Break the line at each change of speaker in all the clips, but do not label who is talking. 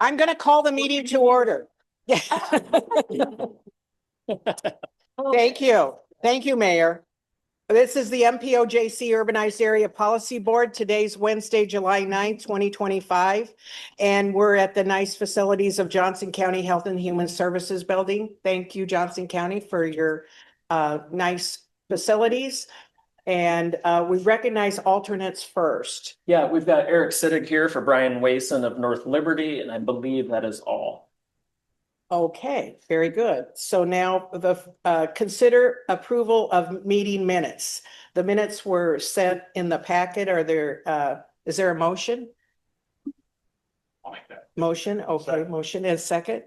I'm going to call the meeting to order. Thank you. Thank you, Mayor. This is the MPOJC Urbanized Area Policy Board. Today's Wednesday, July 9th, 2025. And we're at the nice facilities of Johnson County Health and Human Services Building. Thank you, Johnson County, for your nice facilities. And we recognize alternates first.
Yeah, we've got Eric Sittig here for Brian Wason of North Liberty, and I believe that is all.
Okay, very good. So now the consider approval of meeting minutes. The minutes were sent in the packet. Are there is there a motion?
I'll make that.
Motion, okay, second. Motion and second.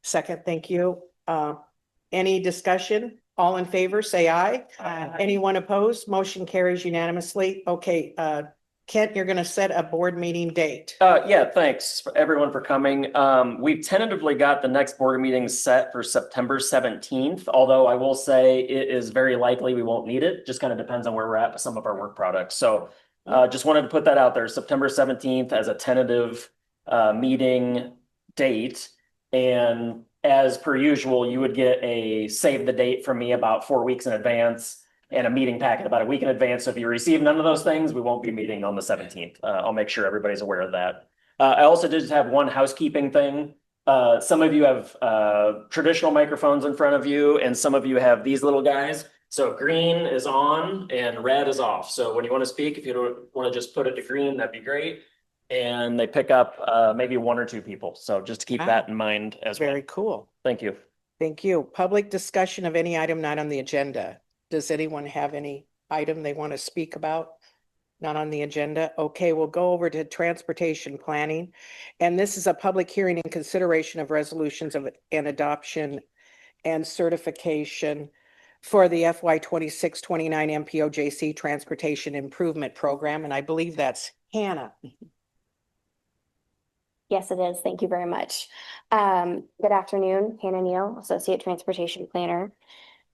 Second, thank you. Any discussion? All in favor, say aye. Aye. Anyone opposed? Motion carries unanimously. Okay, Kent, you're going to set a board meeting date.
Yeah, thanks for everyone for coming. We've tentatively got the next board meeting set for September 17th, although I will say it is very likely we won't need it. Just kind of depends on where we're at with some of our work products. So just wanted to put that out there, September 17th as a tentative meeting date. And as per usual, you would get a save the date from me about 4 weeks in advance and a meeting packet about a week in advance. So if you receive none of those things, we won't be meeting on the 17th. I'll make sure everybody's aware of that. I also did have one housekeeping thing. Some of you have traditional microphones in front of you, and some of you have these little guys. So green is on and red is off. So when you want to speak, if you want to just put it to green, that'd be great. And they pick up maybe 1 or 2 people. So just to keep that in mind as well.
Very cool.
Thank you.
Thank you. Public discussion of any item not on the agenda. Does anyone have any item they want to speak about? Not on the agenda. Okay, we'll go over to transportation planning. And this is a public hearing in consideration of resolutions of an adoption and certification for the FY 26-29 MPOJC Transportation Improvement Program. And I believe that's Hannah.
Yes, it is. Thank you very much. Good afternoon, Hannah Neal, Associate Transportation Planner.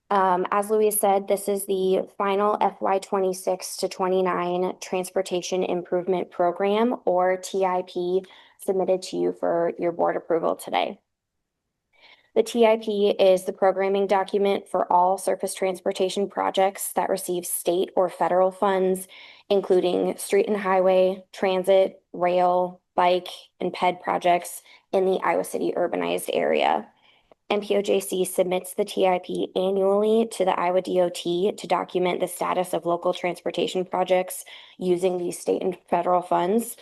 As Louise said, this is the final FY 26-29 Transportation Improvement Program, or TIP, submitted to you for your board approval today. The TIP is the programming document for all surface transportation projects that receive state or federal funds, including street and highway, transit, rail, bike, and PED projects in the Iowa City urbanized area. MPOJC submits the TIP annually to the Iowa DOT to document the status of local transportation projects using these state and federal funds.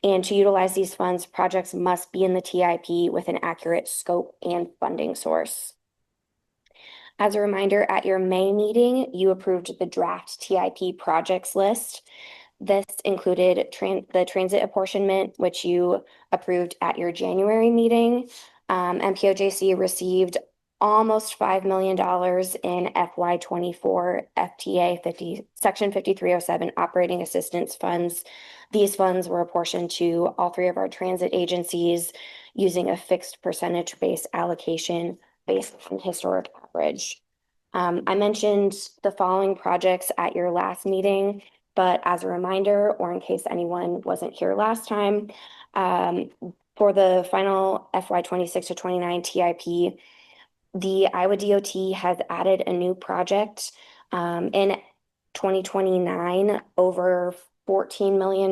And to utilize these funds, projects must be in the TIP with an accurate scope and funding source. As a reminder, at your May meeting, you approved the draft TIP projects list. This included the transit apportionment, which you approved at your January meeting. MPOJC received almost $5 million in FY 24 FTA Section 5307 operating assistance funds. These funds were apportioned to all 3 of our transit agencies using a fixed percentage-based allocation based on historic average. I mentioned the following projects at your last meeting, but as a reminder, or in case anyone wasn't here last time, for the final FY 26-29 TIP, the Iowa DOT has added a new project in 2029, over $14 million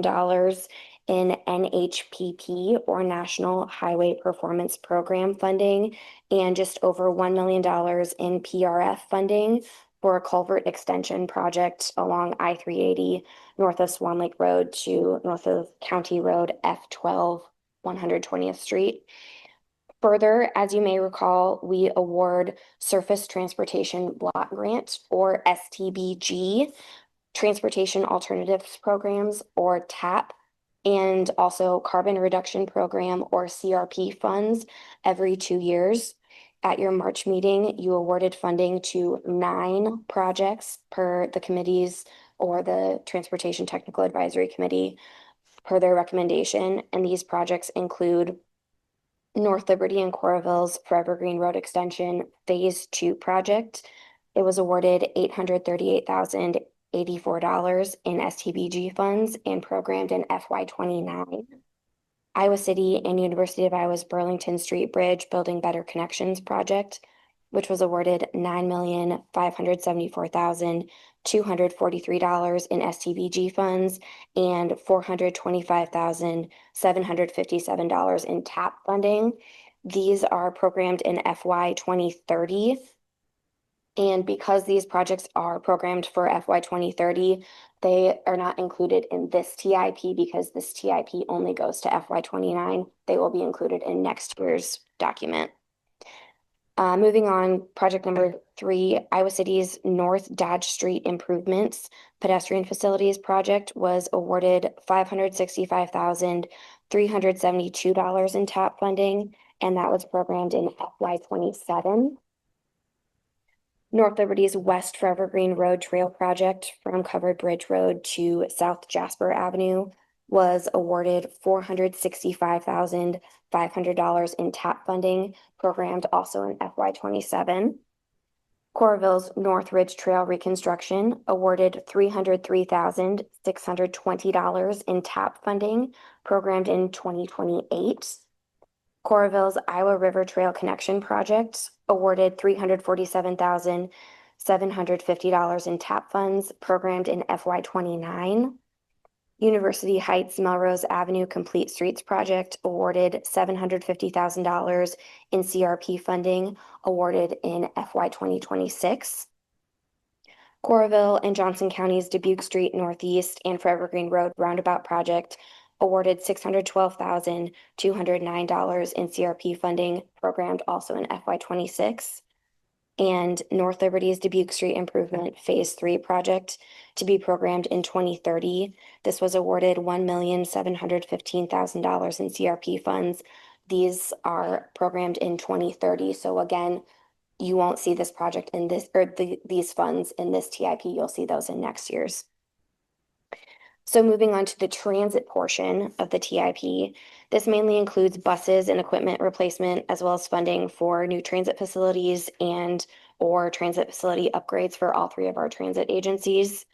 in NHPP, or National Highway Performance Program funding, and just over $1 million in PRF funding for a culvert extension project along I-380 north of Swan Lake Road to north of County Road F12 120th Street. Further, as you may recall, we award Surface Transportation Block Grant, or STBG, Transportation Alternatives Programs, or TAP, and also Carbon Reduction Program, or CRP funds every 2 years. At your March meeting, you awarded funding to 9 projects per the committees or the Transportation Technical Advisory Committee per their recommendation. And these projects include North Liberty and Coralville's Forever Green Road Extension Phase 2 project. It was awarded $838,084 in STBG funds and programmed in FY 29. Iowa City and University of Iowa's Burlington Street Bridge Building Better Connections project, which was awarded $9,574,243 in STBG funds and $425,757 in TAP funding. These are programmed in FY 2030. And because these projects are programmed for FY 2030, they are not included in this TIP because this TIP only goes to FY 29. They will be included in next year's document. Moving on, project number 3, Iowa City's North Dodge Street Improvements Pedestrian Facilities Project was awarded $565,372 in TAP funding, and that was programmed in FY 27. North Liberty's West Forever Green Road Trail Project from Covered Bridge Road to South Jasper Avenue was awarded $465,500 in TAP funding, programmed also in FY 27. Coralville's North Ridge Trail Reconstruction awarded $303,620 in TAP funding, programmed in 2028. Coralville's Iowa River Trail Connection Project awarded $347,750 in TAP funds, programmed in FY 29. University Heights Melrose Avenue Complete Streets Project awarded $750,000 in CRP funding, awarded in FY 2026. Coralville and Johnson County's Dubuque Street Northeast and Forever Green Road Roundabout Project awarded $612,209 in CRP funding, programmed also in FY 26. And North Liberty's Dubuque Street Improvement Phase 3 project to be programmed in 2030. This was awarded $1,715,000 in CRP funds. These are programmed in 2030. So again, you won't see this project in this, or these funds in this TIP. You'll see those in next year's. So moving on to the transit portion of the TIP, this mainly includes buses and equipment replacement, as well as funding for new transit facilities and or transit facility upgrades for all 3 of our transit agencies.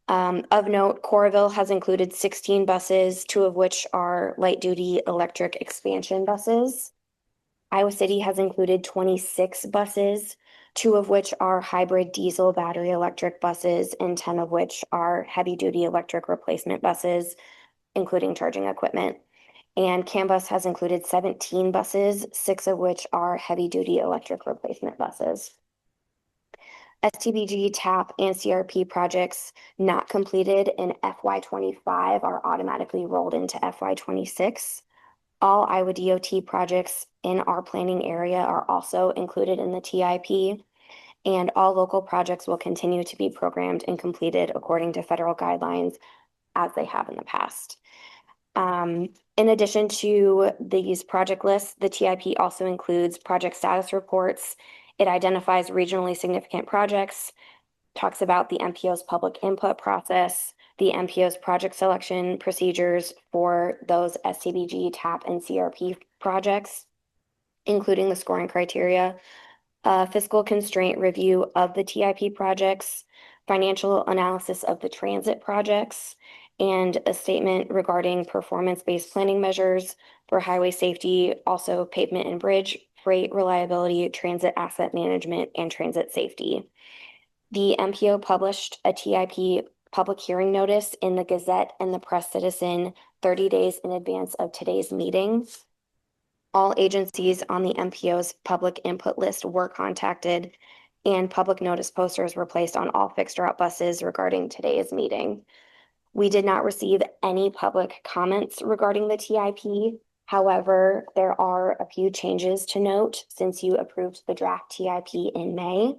Of note, Coralville has included 16 buses, 2 of which are light-duty electric expansion buses. Iowa City has included 26 buses, 2 of which are hybrid diesel battery electric buses, and 10 of which are heavy-duty electric replacement buses, including charging equipment. And CANBUS has included 17 buses, 6 of which are heavy-duty electric replacement buses. STBG, TAP, and CRP projects not completed in FY 25 are automatically rolled into FY 26. All Iowa DOT projects in our planning area are also included in the TIP, and all local projects will continue to be programmed and completed according to federal guidelines as they have in the past. In addition to these project lists, the TIP also includes project status reports. It identifies regionally significant projects, talks about the MPO's public input process, the MPO's project selection procedures for those STBG, TAP, and CRP projects, including the scoring criteria, fiscal constraint review of the TIP projects, financial analysis of the transit projects, and a statement regarding performance-based planning measures for highway safety, also pavement and bridge, freight reliability, transit asset management, and transit safety. The MPO published a TIP public hearing notice in the Gazette and the Press Citizen 30 days in advance of today's meeting. All agencies on the MPO's public input list were contacted, and public notice posters were placed on all fixed route buses regarding today's meeting. We did not receive any public comments regarding the TIP. However, there are a few changes to note since you approved the draft TIP in May.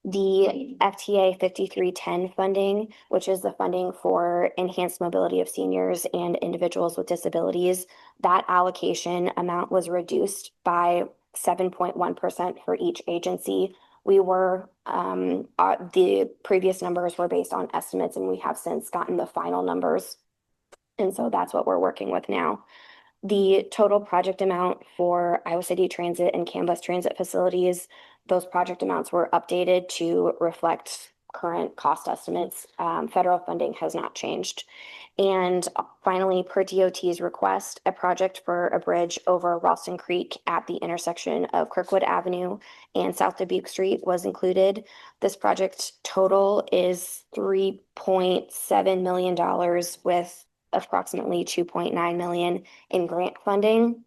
The FTA 5310 funding, which is the funding for enhanced mobility of seniors and individuals with disabilities, that allocation amount was reduced by 7.1% for each agency. We were, the previous numbers were based on estimates, and we have since gotten the final numbers. And so that's what we're working with now. The total project amount for Iowa City Transit and CANBUS transit facilities, those project amounts were updated to reflect current cost estimates. Federal funding has not changed. And finally, per DOT's request, a project for a bridge over Ralston Creek at the intersection of Kirkwood Avenue and South Dubuque Street was included. This project total is $3.7 million with approximately $2.9 million in grant funding.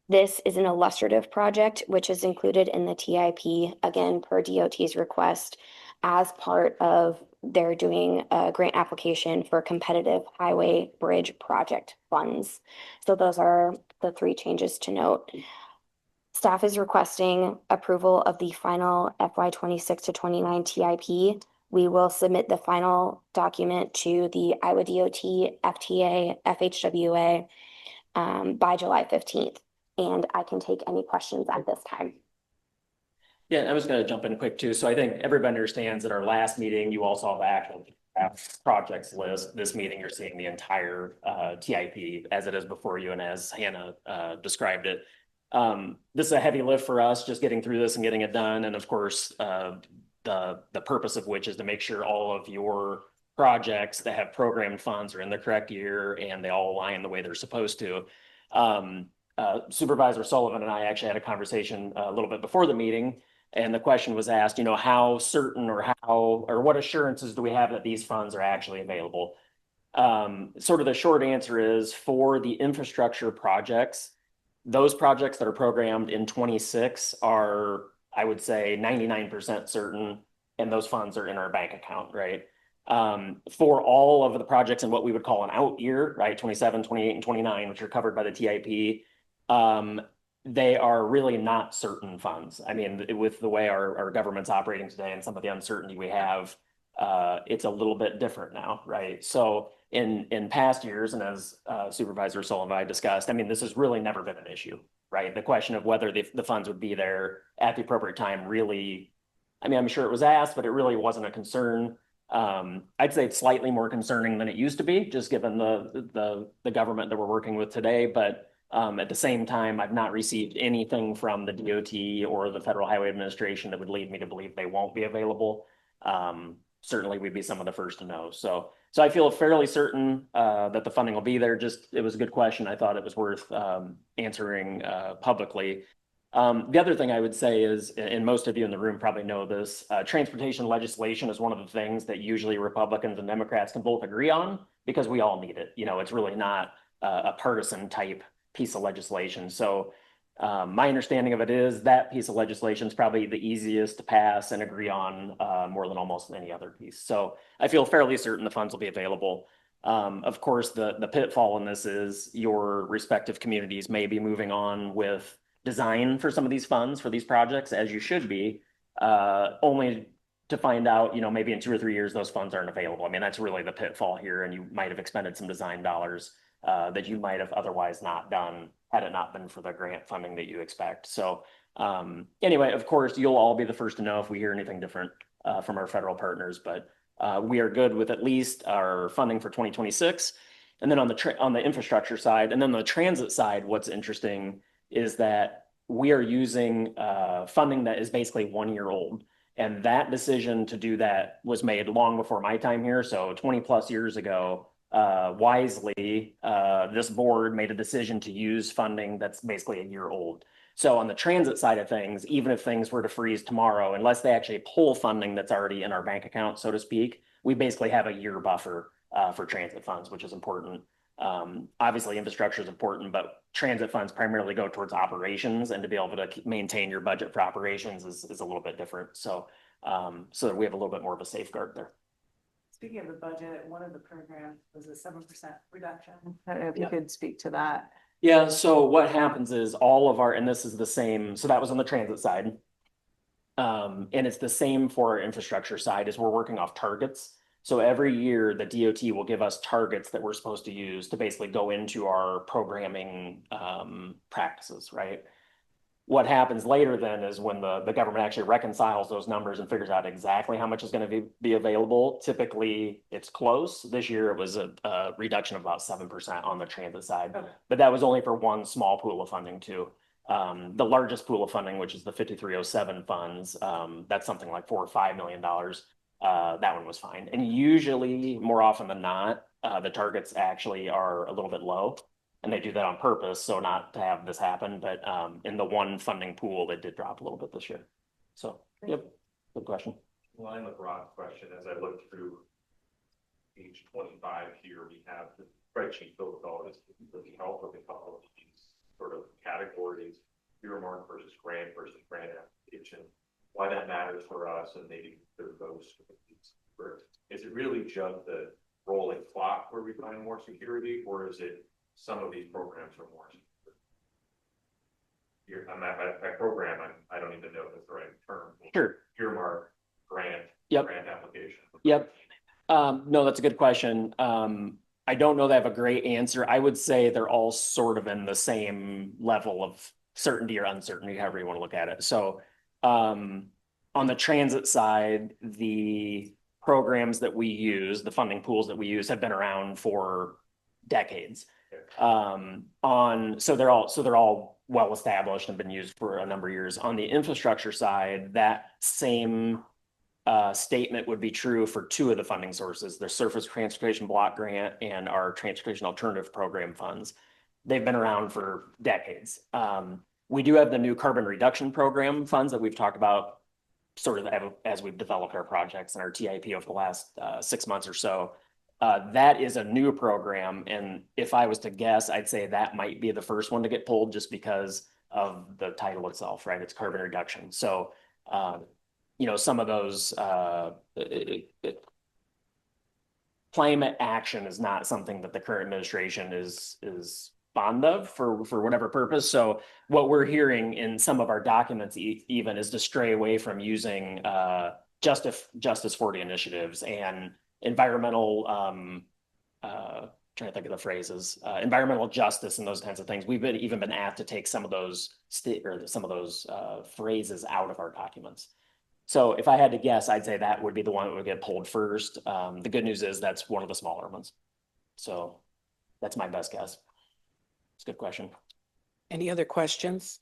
This is an illustrative project, which is included in the TIP, again, per DOT's request, as part of their doing a grant application for competitive highway bridge project funds. So those are the three changes to note. Staff is requesting approval of the final FY 26 to 29 TIP. We will submit the final document to the Iowa DOT, FTA, FHWA by July 15th. And I can take any questions at this time.
Yeah, I was going to jump in quick too. So I think everybody understands that our last meeting, you all saw the actual projects list. This meeting, you're seeing the entire TIP as it is before you and as Hannah described it. This is a heavy lift for us, just getting through this and getting it done. And of course, the purpose of which is to make sure all of your projects that have programmed funds are in the correct year and they all align the way they're supposed to. Supervisor Sullivan and I actually had a conversation a little bit before the meeting, and the question was asked, how certain or what assurances do we have that these funds are actually available? Sort of the short answer is for the infrastructure projects, those projects that are programmed in 26 are, I would say, 99% certain, and those funds are in our bank account, right? For all of the projects in what we would call an out year, right, 27, 28, and 29, which are covered by the TIP, they are really not certain funds. I mean, with the way our government's operating today and some of the uncertainty we have, it's a little bit different now, right? So in past years, and as Supervisor Sullivan and I discussed, I mean, this has really never been an issue, right? The question of whether the funds would be there at the appropriate time really, I mean, I'm sure it was asked, but it really wasn't a concern. I'd say it's slightly more concerning than it used to be, just given the government that we're working with today. But at the same time, I've not received anything from the DOT or the Federal Highway Administration that would lead me to believe they won't be available. Certainly, we'd be some of the first to know. So I feel fairly certain that the funding will be there. Just, it was a good question. I thought it was worth answering publicly. The other thing I would say is, and most of you in the room probably know this, transportation legislation is one of the things that usually Republicans and Democrats can both agree on because we all need it. It's really not a partisan type piece of legislation. So my understanding of it is that piece of legislation is probably the easiest to pass and agree on more than almost any other piece. So I feel fairly certain the funds will be available. Of course, the pitfall in this is your respective communities may be moving on with design for some of these funds for these projects, as you should be, only to find out, maybe in 2 or 3 years, those funds aren't available. I mean, that's really the pitfall here. And you might have expended some design dollars that you might have otherwise not done had it not been for the grant funding that you expect. So anyway, of course, you'll all be the first to know if we hear anything different from our federal partners, but we are good with at least our funding for 2026. And then on the infrastructure side, and then the transit side, what's interesting is that we are using funding that is basically 1 year old. And that decision to do that was made long before my time here. So 20 plus years ago, wisely, this board made a decision to use funding that's basically 1 year old. So on the transit side of things, even if things were to freeze tomorrow, unless they actually pull funding that's already in our bank account, so to speak, we basically have a year buffer for transit funds, which is important. Obviously, infrastructure is important, but transit funds primarily go towards operations, and to be able to maintain your budget for operations is a little bit different. So that we have a little bit more of a safeguard there.
Speaking of the budget, one of the programs was a 7% reduction. I don't know if you could speak to that.
Yeah, so what happens is all of our, and this is the same, so that was on the transit side. And it's the same for our infrastructure side, is we're working off targets. So every year the DOT will give us targets that we're supposed to use to basically go into our programming practices, right? What happens later then is when the government actually reconciles those numbers and figures out exactly how much is going to be available. Typically it's close. This year it was a reduction of about 7% on the transit side, okay. But that was only for one small pool of funding too. The largest pool of funding, which is the 5307 funds, that's something like $4 or $5 million. that one was fine. And usually, more often than not, the targets actually are a little bit low. And they do that on purpose, so not to have this happen, but in the one funding pool, it did drop a little bit this year. So, yep, good question.
Line of Rod's question, as I look through page 25 here, we have the spreadsheet filled with all this, really help with a couple of these sort of categories, earmark versus grant application, why that matters for us, and maybe for those. Is it really just the rolling clock where we find more security, or is it some of these programs are more secure? Here, I'm at that program, I don't even know if it's the right term.
Sure.
Earmark, grant,
Yep.
grant application.
Yep. No, that's a good question. I don't know that I have a great answer. I would say they're all sort of in the same level of certainty or uncertainty, however you want to look at it. So, on the transit side, the programs that we use, the funding pools that we use have been around for decades. So they're all well established and been used for a number of years. On the infrastructure side, that same statement would be true for two of the funding sources, the Surface Transportation Block Grant and our Transportation Alternative Program funds. They've been around for decades. We do have the new carbon reduction program funds that we've talked about sort of as we've developed our projects and our TIP over the last 6 months or so. That is a new program. And if I was to guess, I'd say that might be the first one to get pulled just because of the title itself, right? It's carbon reduction. So, some of those climate action is not something that the current administration is fond of for whatever purpose. So what we're hearing in some of our documents even is to stray away from using Justice 40 initiatives and environmental trying to think of the phrases, environmental justice and those kinds of things. We've even been asked to take some of those phrases out of our documents. So if I had to guess, I'd say that would be the one that would get pulled first. The good news is that's one of the smaller ones. So that's my best guess. It's a good question.
Any other questions?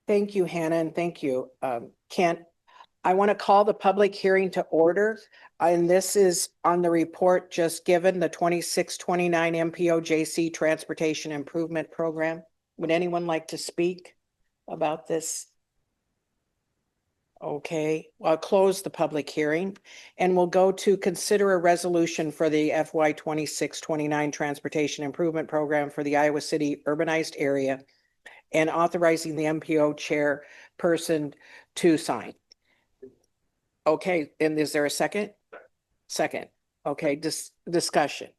Thank you, Hannah, and thank you, Kent. I want to call the public hearing to order. And this is on the report just given, the 26-29 MPOJC Transportation Improvement Program. Would anyone like to speak about this? Okay, well, I'll close the public hearing and we'll go to consider a resolution for the FY 26-29 Transportation Improvement Program for the Iowa City Urbanized area and authorizing the MPO chairperson to sign. Okay, and is there a second? Second. Okay, discussion.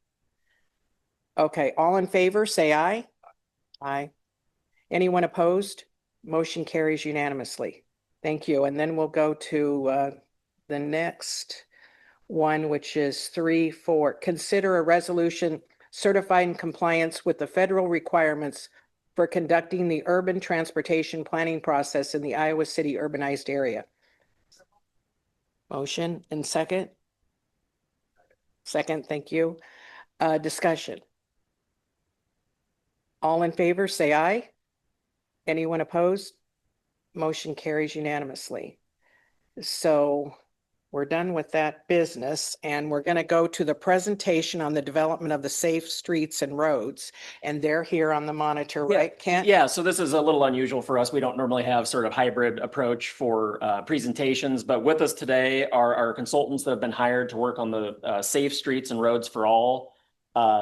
Okay, all in favor, say aye. Aye. Anyone opposed? Motion carries unanimously. Thank you. And then we'll go to the next one, which is 3-4. Consider a resolution certifying compliance with the federal requirements for conducting the urban transportation planning process in the Iowa City urbanized area. Motion and second? Second, thank you. Discussion. All in favor, say aye. Anyone opposed? Motion carries unanimously. So we're done with that business and we're going to go to the presentation on the development of the safe streets and roads. And they're here on the monitor, right, Kent?
Yeah, so this is a little unusual for us. We don't normally have sort of hybrid approach for presentations, but with us today are our consultants that have been hired to work on the Safe Streets and Roads for All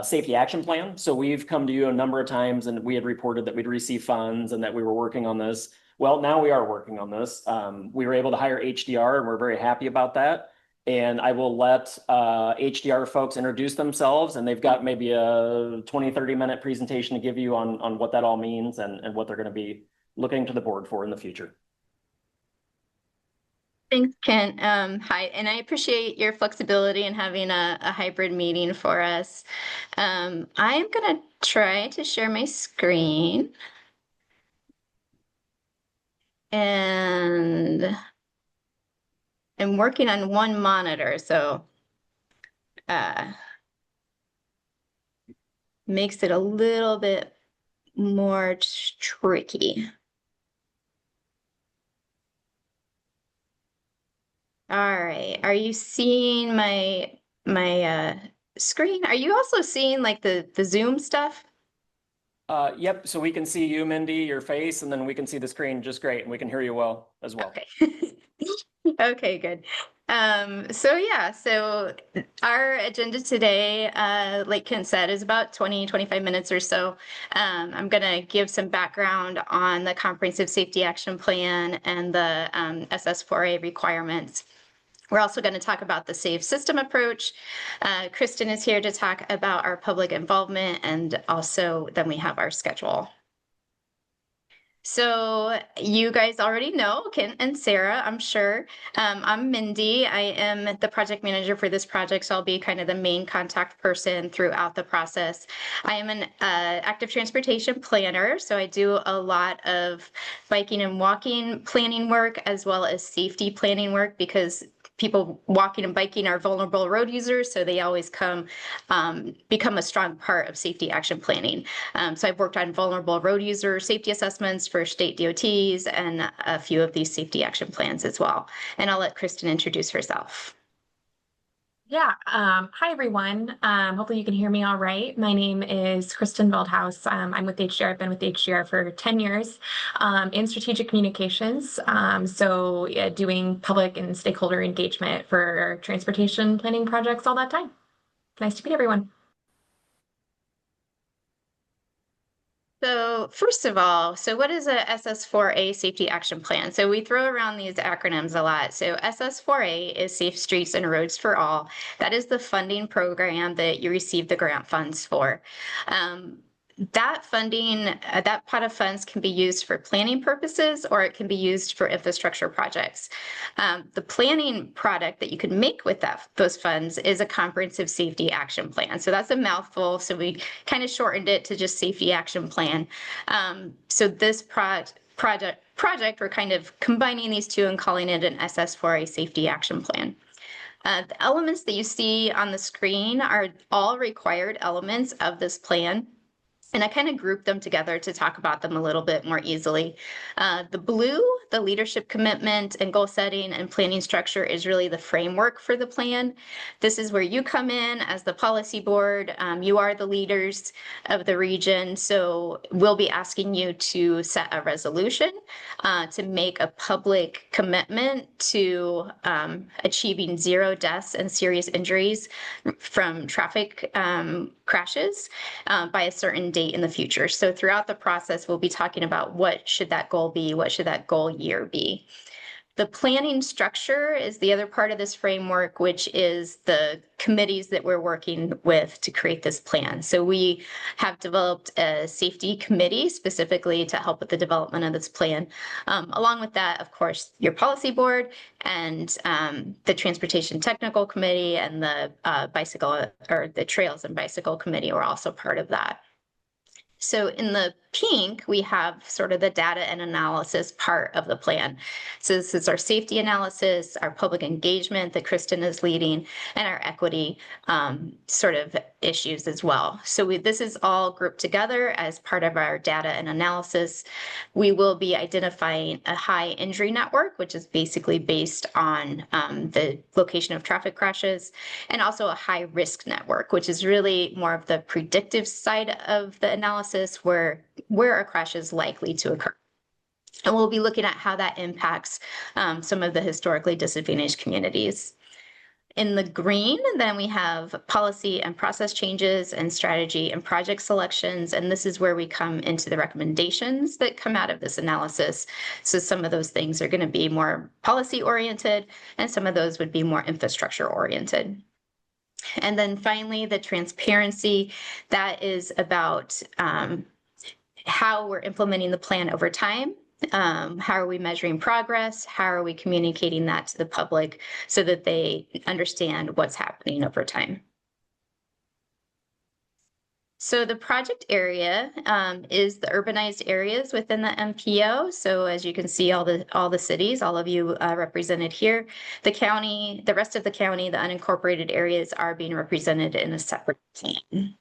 safety action plan. So we've come to you a number of times and we had reported that we'd receive funds and that we were working on this. Well, now we are working on this. We were able to hire HDR and we're very happy about that. And I will let HDR folks introduce themselves and they've got maybe a 20-30 minute presentation to give you on what that all means and what they're going to be looking to the board for in the future.
Thanks, Kent. Hi, and I appreciate your flexibility in having a hybrid meeting for us. I am going to try to share my screen. And I'm working on one monitor, so makes it a little bit more tricky. All right. Are you seeing my screen? Are you also seeing like the Zoom stuff?
Yep, so we can see you, Mindy, your face, and then we can see the screen just great, and we can hear you well as well.
Okay. Okay, good. So our agenda today, like Kent said, is about 20-25 minutes or so. I'm gonna give some background on the Comprehensive Safety Action Plan and the SS4A requirements. We're also going to talk about the safe system approach. Kristen is here to talk about our public involvement, and also then we have our schedule. So you guys already know Kent and Sarah, I'm sure. I'm Mindy. I am the project manager for this project, so I'll be kind of the main contact person throughout the process. I am an active transportation planner, so I do a lot of biking and walking planning work as well as safety planning work, because people walking and biking are vulnerable road users, so they always become a strong part of safety action planning. So I've worked on vulnerable road user safety assessments for state DOTs and a few of these safety action plans as well. And I'll let Kristen introduce herself.
Yeah. Hi, everyone. Hopefully you can hear me all right. My name is Kristen Veldhaus. I'm with HDR. I've been with HDR for 10 years in strategic communications. Doing public and stakeholder engagement for transportation planning projects all that time. Nice to meet everyone.
So first of all, what is a SS4A safety action plan? So we throw around these acronyms a lot. So SS4A is Safe Streets and Roads for All. That is the funding program that you receive the grant funds for. That funding, that pot of funds can be used for planning purposes, or it can be used for infrastructure projects. The planning product that you can make with those funds is a comprehensive safety action plan. So that's a mouthful. So we kind of shortened it to just safety action plan. So this project, we're kind of combining these two and calling it an SS4A safety action plan. The elements that you see on the screen are all required elements of this plan. And I kind of grouped them together to talk about them a little bit more easily. The blue, the leadership commitment and goal setting and planning structure, is really the framework for the plan. This is where you come in as the policy board. You are the leaders of the region. So we'll be asking you to set a resolution to make a public commitment to achieving 0 deaths and serious injuries from traffic crashes by a certain date in the future. So throughout the process, we'll be talking about what should that goal be, what should that goal year be. The planning structure is the other part of this framework, which is the committees that we're working with to create this plan. So we have developed a safety committee specifically to help with the development of this plan. Along with that, of course, your policy board and the transportation technical committee and the bicycle or the trails and bicycle committee are also part of that. So in the pink, we have sort of the data and analysis part of the plan. So this is our safety analysis, our public engagement that Kristen is leading, and our equity sort of issues as well. So this is all grouped together as part of our data and analysis. We will be identifying a high injury network, which is basically based on the location of traffic crashes, and also a high risk network, which is really more of the predictive side of the analysis, where a crash is likely to occur. And we'll be looking at how that impacts some of the historically disadvantaged communities. In the green, then we have policy and process changes and strategy and project selections. And this is where we come into the recommendations that come out of this analysis. So some of those things are going to be more policy oriented, and some of those would be more infrastructure oriented. And then finally, the transparency, that is about how we're implementing the plan over time. How are we measuring progress? How are we communicating that to the public so that they understand what's happening over time? So the project area is the urbanized areas within the MPO. So as you can see, all the cities, all of you represented here. The county, the rest of the county, the unincorporated areas are being represented in a separate plan.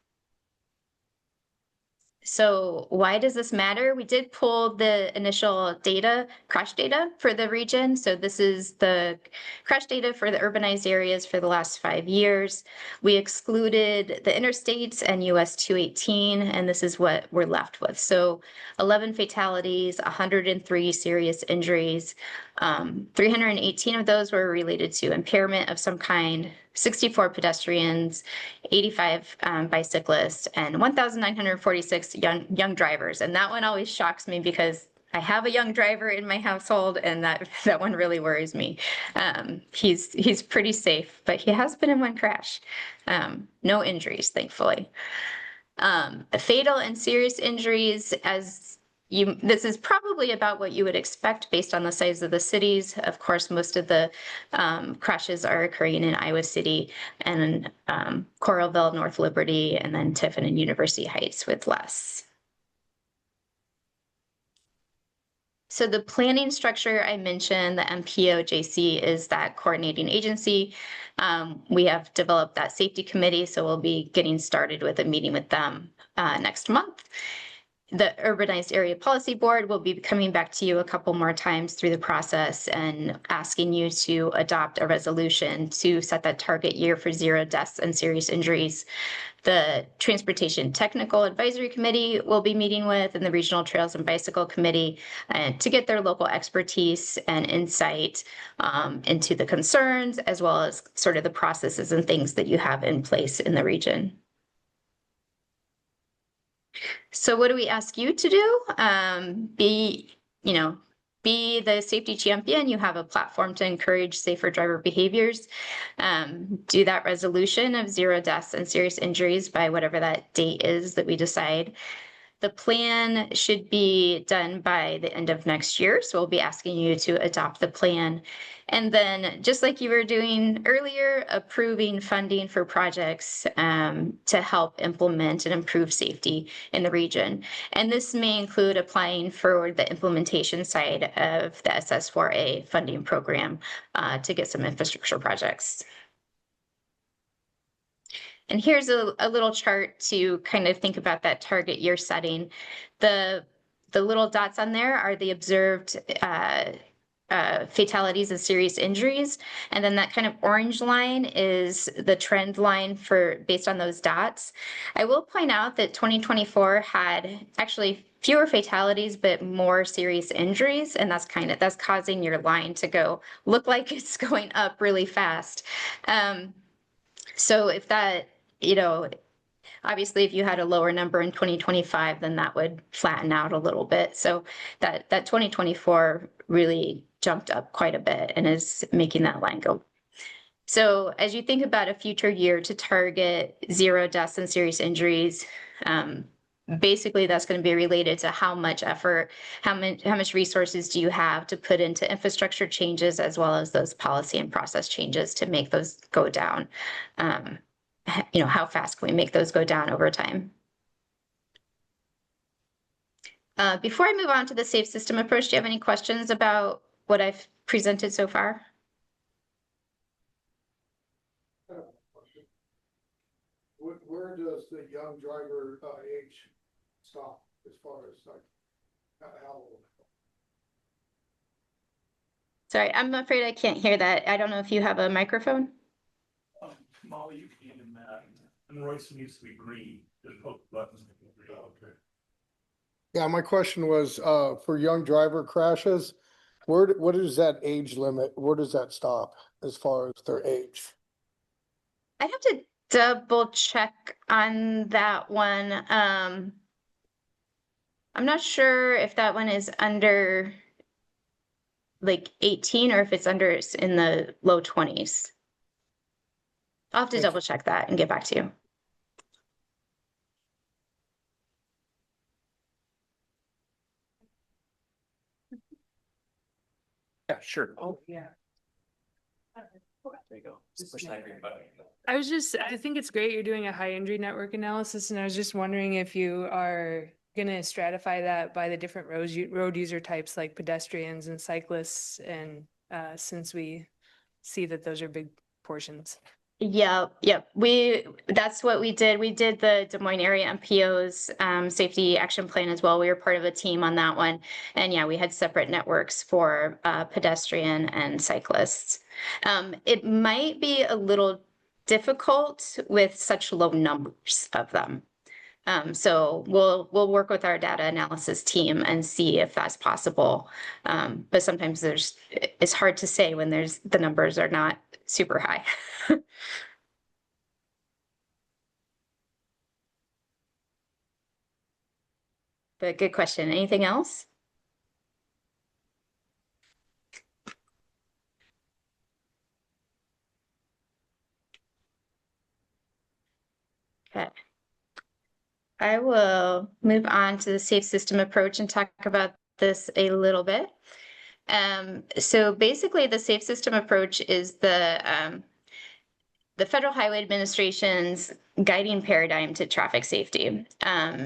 So why does this matter? We did pull the initial data, crash data for the region. So this is the crash data for the urbanized areas for the last 5 years. We excluded the interstates and US 218, and this is what we're left with. So 11 fatalities, 103 serious injuries. 318 of those were related to impairment of some kind, 64 pedestrians, 85 bicyclists, and 1,946 young drivers. And that one always shocks me because I have a young driver in my household, and that one really worries me. He's pretty safe, but he has been in one crash. No injuries, thankfully. Fatal and serious injuries, this is probably about what you would expect based on the size of the cities. Of course, most of the crashes are occurring in Iowa City and Coralville, North Liberty, and then Tiffin and University Heights with less. So the planning structure I mentioned, the MPOJC, is that coordinating agency. We have developed that safety committee, so we'll be getting started with a meeting with them next month. The Urbanized Area Policy Board will be coming back to you a couple more times through the process and asking you to adopt a resolution to set that target year for 0 deaths and serious injuries. The Transportation Technical Advisory Committee will be meeting with, and the Regional Trails and Bicycle Committee to get their local expertise and insight into the concerns, as well as sort of the processes and things that you have in place in the region. So what do we ask you to do? Be the safety champion. You have a platform to encourage safer driver behaviors. Do that resolution of 0 deaths and serious injuries by whatever that date is that we decide. The plan should be done by the end of next year, so we'll be asking you to adopt the plan. And then, just like you were doing earlier, approving funding for projects to help implement and improve safety in the region. And this may include applying for the implementation side of the SS4A funding program to get some infrastructure projects. And here's a little chart to kind of think about that target year setting. The little dots on there are the observed fatalities and serious injuries. And then that kind of orange line is the trend line based on those dots. I will point out that 2024 had actually fewer fatalities, but more serious injuries. And that's causing your line to look like it's going up really fast. So if that, obviously if you had a lower number in 2025, then that would flatten out a little bit. So that 2024 really jumped up quite a bit and is making that line go. So as you think about a future year to target 0 deaths and serious injuries, basically that's going to be related to how much effort, how much resources do you have to put into infrastructure changes, as well as those policy and process changes to make those go down. How fast can we make those go down over time? Before I move on to the safe system approach, do you have any questions about what I've presented so far?
Where does the young driver age stop as far as how old?
Sorry, I'm afraid I can't hear that. I don't know if you have a microphone.
Molly, you can even and Royce needs to be green. Just hook buttons. Okay.
Yeah, my question was for young driver crashes, what is that age limit? Where does that stop as far as their age?
I'd have to double check on that one. I'm not sure if that one is under like 18 or if it's in the low 20s. I'll have to double check that and get back to you.
Yeah, sure.
Oh, yeah.
There you go. Just push that green button.
I think it's great you're doing a high injury network analysis, and I was just wondering if you are gonna stratify that by the different road user types like pedestrians and cyclists, and since we see that those are big portions.
Yep. That's what we did. We did the Des Moines area MPO's safety action plan as well. We were part of a team on that one. And yeah, we had separate networks for pedestrian and cyclists. It might be a little difficult with such low numbers of them. So we'll work with our data analysis team and see if that's possible. But sometimes it's hard to say when the numbers are not super high. But good question. Anything else? Okay. I will move on to the safe system approach and talk about this a little bit. So basically the safe system approach is the Federal Highway Administration's guiding paradigm to traffic safety.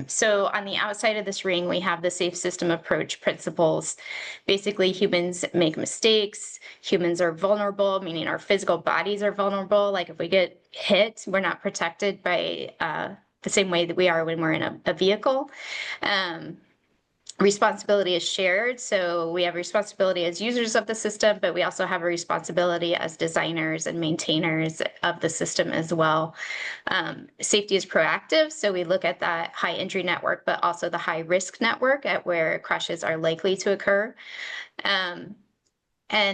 So on the outside of this ring, we have the safe system approach principles. Basically, humans make mistakes. Humans are vulnerable, meaning our physical bodies are vulnerable. Like if we get hit, we're not protected by the same way that we are when we're in a vehicle. Responsibility is shared. So we have responsibility as users of the system, but we also have a responsibility as designers and maintainers of the system as well. Safety is proactive. So we look at that high injury network, but also the high risk network at where crashes are likely to occur. And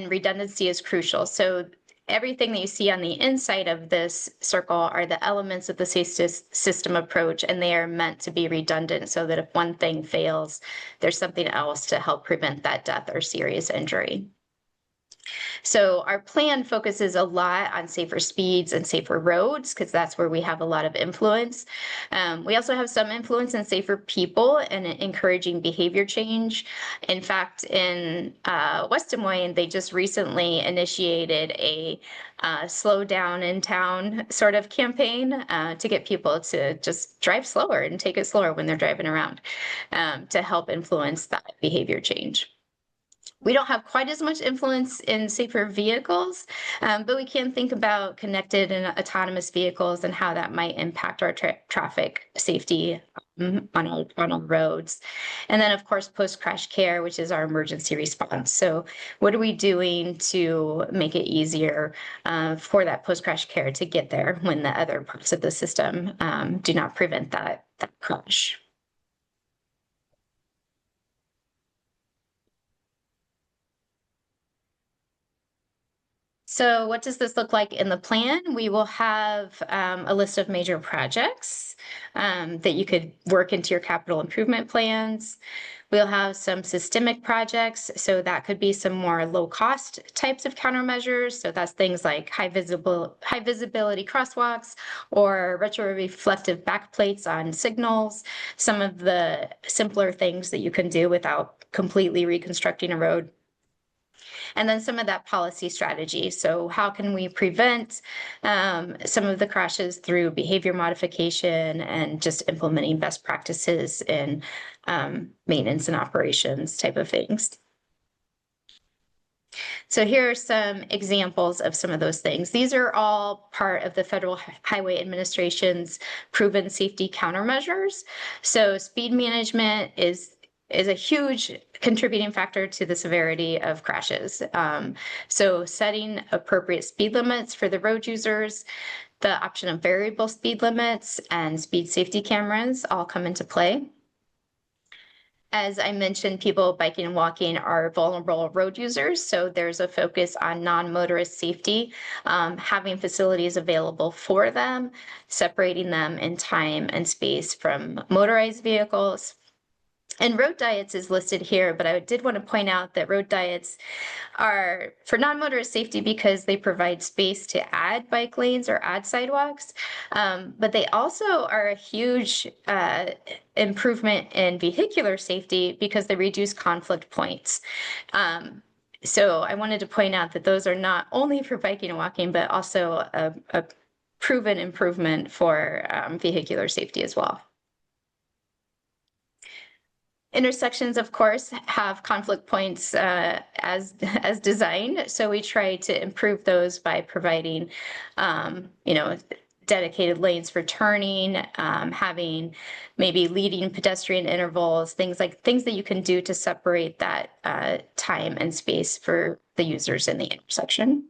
redundancy is crucial. So everything that you see on the inside of this circle are the elements of the safe system approach, and they are meant to be redundant so that if one thing fails, there's something else to help prevent that death or serious injury. So our plan focuses a lot on safer speeds and safer roads because that's where we have a lot of influence. We also have some influence in safer people and encouraging behavior change. In fact, in West Des Moines, they just recently initiated a slow down in town sort of campaign to get people to just drive slower and take it slower when they're driving around to help influence that behavior change. We don't have quite as much influence in safer vehicles, but we can think about connected and autonomous vehicles and how that might impact our traffic safety on our roads. And then, of course, post-crash care, which is our emergency response. So what are we doing to make it easier for that post-crash care to get there when the other parts of the system do not prevent that crash? So what does this look like in the plan? We will have a list of major projects that you could work into your capital improvement plans. We'll have some systemic projects. So that could be some more low cost types of countermeasures. So that's things like high visibility crosswalks or retroreflective backplates on signals, some of the simpler things that you can do without completely reconstructing a road. And then some of that policy strategy. So how can we prevent some of the crashes through behavior modification and just implementing best practices in maintenance and operations type of things. So here are some examples of some of those things. These are all part of the Federal Highway Administration's proven safety countermeasures. So speed management is a huge contributing factor to the severity of crashes. So setting appropriate speed limits for the road users, the option of variable speed limits and speed safety cameras all come into play. As I mentioned, people biking and walking are vulnerable road users, so there's a focus on non-motorist safety, having facilities available for them, separating them in time and space from motorized vehicles. And road diets is listed here, but I did want to point out that road diets are for non-motorist safety because they provide space to add bike lanes or add sidewalks, but they also are a huge improvement in vehicular safety because they reduce conflict points. So I wanted to point out that those are not only for biking and walking, but also a proven improvement for vehicular safety as well. Intersections, of course, have conflict points as designed. So we try to improve those by providing, dedicated lanes for turning, having maybe leading pedestrian intervals, things that you can do to separate that time and space for the users in the intersection.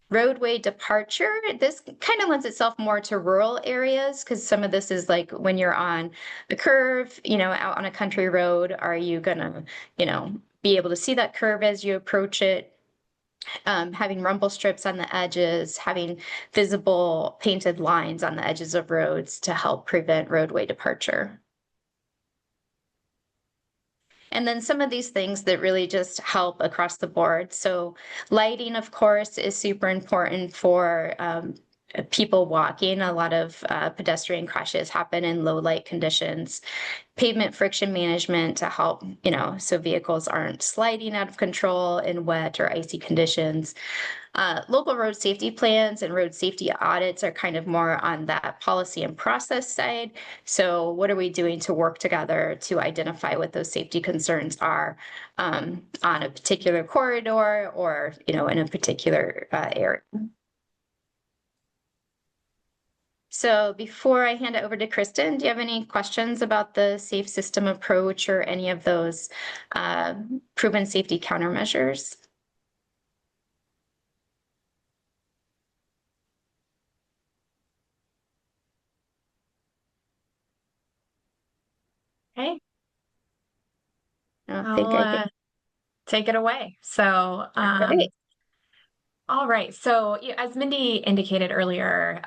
Roadway departure, this kind of lends itself more to rural areas because some of this is like when you're on the curve, out on a country road, are you gonna, be able to see that curve as you approach it? Having rumble strips on the edges, having visible painted lines on the edges of roads to help prevent roadway departure. And then some of these things that really just help across the board. So lighting, of course, is super important for people walking. A lot of pedestrian crashes happen in low light conditions. Pavement friction management to help, so vehicles aren't sliding out of control in wet or icy conditions. Local road safety plans and road safety audits are kind of more on that policy and process side. So what are we doing to work together to identify what those safety concerns are on a particular corridor or, in a particular area? So before I hand it over to Kristen, do you have any questions about the safe system approach or any of those proven safety countermeasures?
Okay,
I don't think I
I'll
can.
take it away. So,
Right.
all right. So, as Mindy indicated earlier,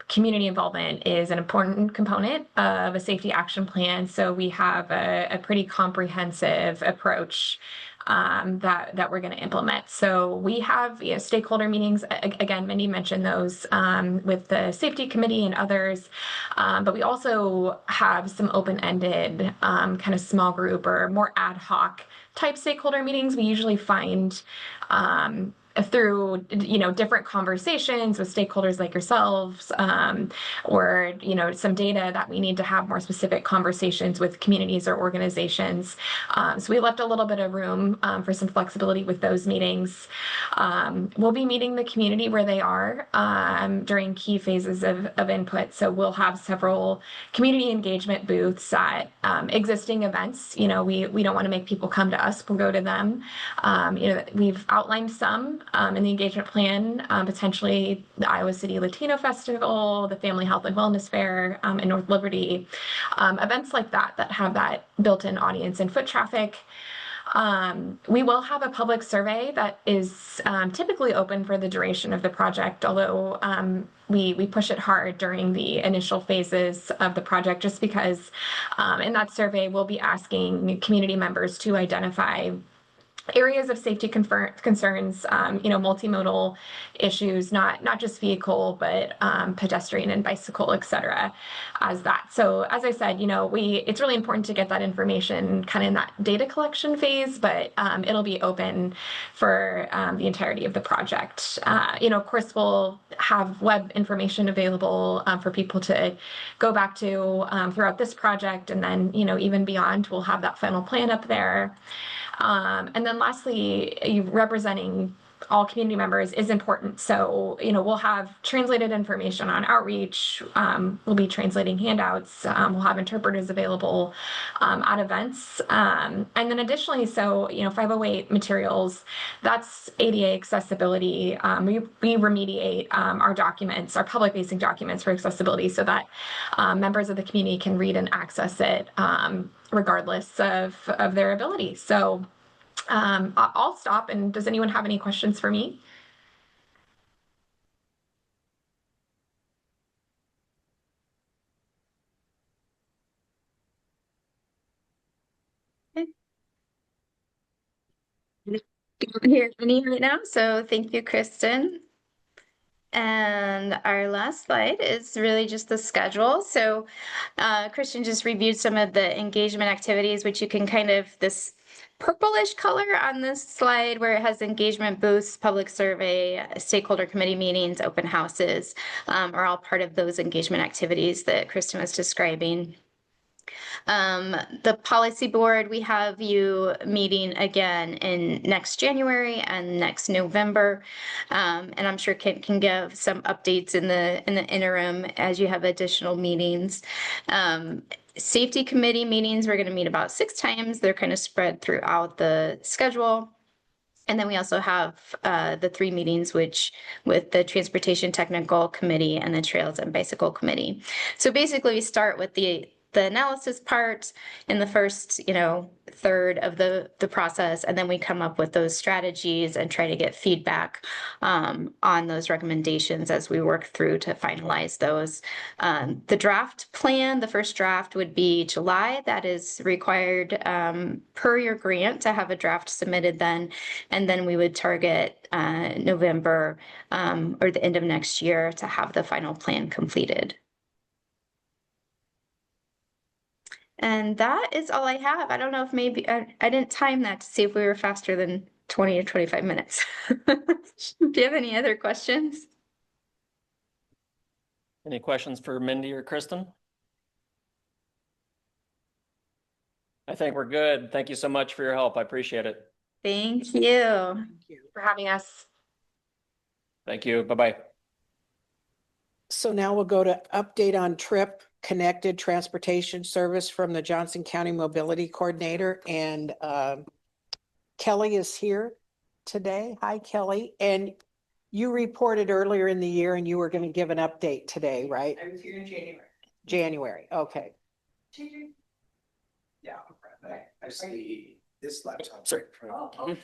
community involvement is an important component of a safety action plan. So we have a pretty comprehensive approach that we're going to implement. So we have stakeholder meetings. Again, Mindy mentioned those with the safety committee and others, but we also have some open-ended kind of small group or more ad hoc type stakeholder meetings. We usually find through different conversations with stakeholders like yourselves, or some data that we need to have more specific conversations with communities or organizations. So we left a little bit of room for some flexibility with those meetings. We'll be meeting the community where they are during key phases of input. So we'll have several community engagement booths at existing events. We don't want to make people come to us, we'll go to them. We've outlined some in the engagement plan, potentially the Iowa City Latino Festival, the Family Health and Wellness Fair in North Liberty, events like that have that built-in audience and foot traffic. We will have a public survey that is typically open for the duration of the project, although we push it hard during the initial phases of the project, just because in that survey we'll be asking community members to identify areas of safety concerns, multimodal issues, not just vehicle, but pedestrian and bicycle, et cetera, as that. So as I said, it's really important to get that information kind of in that data collection phase, but it'll be open for the entirety of the project. Of course, we'll have web information available for people to go back to throughout this project, and then, even beyond, we'll have that final plan up there. And then lastly, representing all community members is important. So, we'll have translated information on outreach. We'll be translating handouts. We'll have interpreters available at events. And then additionally, 508 materials, that's ADA accessibility. We remediate our documents, our public-facing documents for accessibility, so that members of the community can read and access it regardless of their ability. So I'll stop. And does anyone have any questions for me?
Hear any right now, so thank you, Kristen. And our last slide is really just the schedule. So Kristen just reviewed some of the engagement activities, which you can kind of, this purplish color on this slide where it has engagement booths, public survey, stakeholder committee meetings, open houses, are all part of those engagement activities that Kristen was describing. The policy board, we have you meeting again in next January and next November. And I'm sure Kent can give some updates in the interim as you have additional meetings. Safety committee meetings, we're going to meet about 6 times. They're kind of spread throughout the schedule. And then we also have the 3 meetings, which with the Transportation Technical Committee and the Trails and Bicycle Committee. So basically, we start with the analysis part in the first, third of the process, and then we come up with those strategies and try to get feedback on those recommendations as we work through to finalize those. The draft plan, the first draft would be July. That is required per your grant to have a draft submitted then. And then we would target November or the end of next year to have the final plan completed. And that is all I have. I don't know if maybe I didn't time that to see if we were faster than 20 or 25 minutes. Do you have any other questions?
Any questions for Mindy or Kristen? I think we're good. Thank you so much for your help. I appreciate it.
Thank you.
Thank you.
For having us.
Thank you. Bye-bye.
So now we'll go to update on trip connected transportation service from the Johnson County Mobility Coordinator. And Kelly is here today. Hi, Kelly. And you reported earlier in the year and you were going to give an update today, right?
I was here in January.
January, okay.
Yeah.
I see this laptop.
Sorry.
Oh.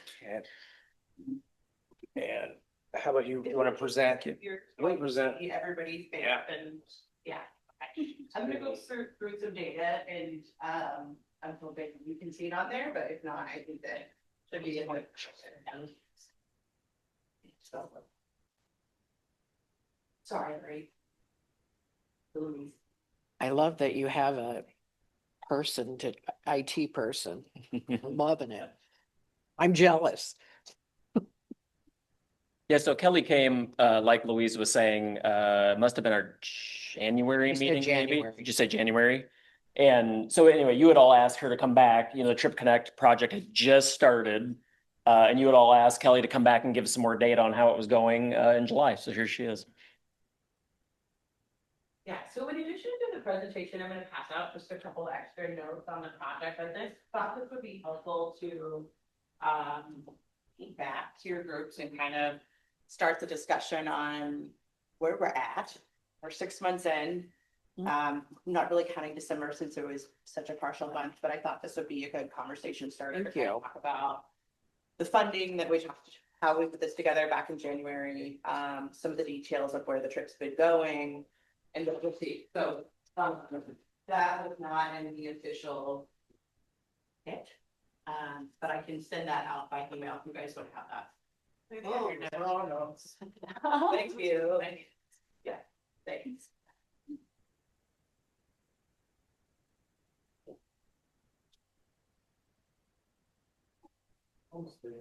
And how about you want to present?
You're
Want to present?
everybody's face
Yeah.
and yeah. I'm gonna go through some data and I'm hoping you can see it on there, but if not, I think that should be in the. So. Sorry, right? Louise.
I love that you have a IT person. I'm loving it. I'm jealous.
Yeah, so Kelly came, like Louise was saying, must have been our January
You said
meeting, maybe?
January.
Did you say January? And so anyway, you had all asked her to come back, the Trip Connect project had just started. And you had all asked Kelly to come back and give us some more data on how it was going in July. So here she is.
Yeah, so in addition to the presentation, I'm gonna pass out just a couple extra notes on the project. I just thought this would be helpful to feedback to your groups and kind of start the discussion on where we're at. We're 6 months in. Not really counting December since it was such a partial month, but I thought this would be a good conversation starter to
Thank
kind of
you.
talk about the funding that we talked, how we put this together back in January, some of the details of where the trip's been going, and what we'll see. So that was not in the official pitch, but I can send that out by email if you guys want to have that. No. Thank you. Yeah, thanks.
Almost there.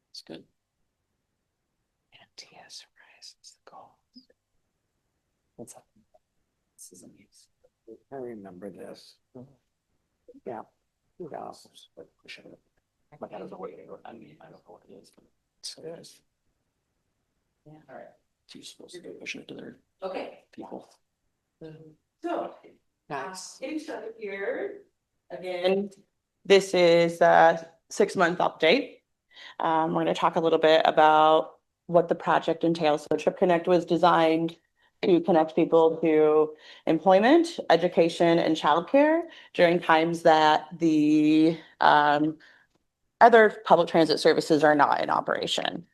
It's good.
MTS rises the goal.
What's up?
This is amazing. I remember this. Yeah. Yeah.
Push it. But I don't know what it is. I mean, I don't know what it is. But
It's good.
Yeah, all right.
she's supposed to be pushing it to their
Okay,
people.
so
Nice.
getting started here. Again, this is a 6-month update. We're going to talk a little bit about what the project entails. So Trip Connect was designed to connect people to employment, education, and childcare during times that the other public transit services are not in operation.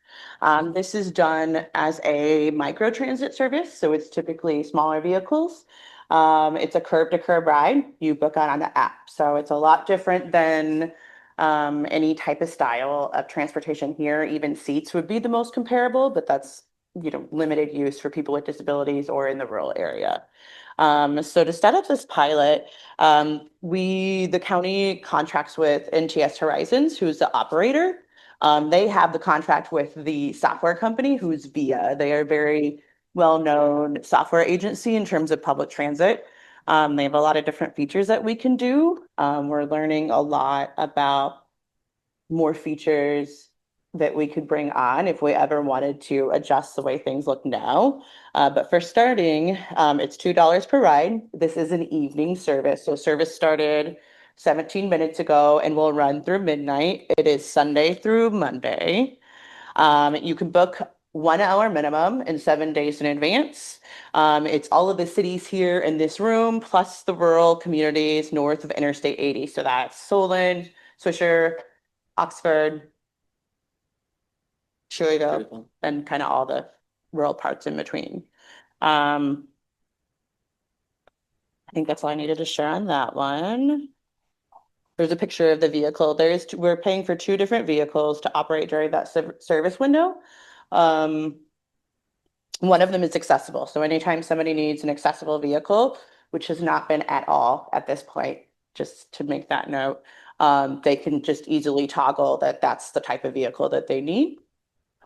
This is done as a micro transit service, so it's typically smaller vehicles. It's a curb to curb ride. You book on the app, so it's a lot different than Any type of style of transportation here, even seats would be the most comparable, but that's, you know, limited use for people with disabilities or in the rural area. So to set up this pilot, the county contracts with NTS Horizons, who's the operator. They have the contract with the software company, who's VIA. They are a very well-known software agency in terms of public transit. They have a lot of different features that we can do. We're learning a lot about more features that we could bring on if we ever wanted to adjust the way things look now. But for starting, it's $2 per ride. This is an evening service. So service started 17 minutes ago and will run through midnight. It is Sunday through Monday. You can book 1 hour minimum and 7 days in advance. It's all of the cities here in this room, plus the rural communities north of Interstate 80. So that's Solon, Swisher, Oxford, Shoredo, and kind of all the rural parts in between. I think that's all I needed to share on that one. There's a picture of the vehicle. We're paying for 2 different vehicles to operate during that service window. One of them is accessible. So anytime somebody needs an accessible vehicle, which has not been at all at this point, just to make that note, they can just easily toggle that that's the type of vehicle that they need.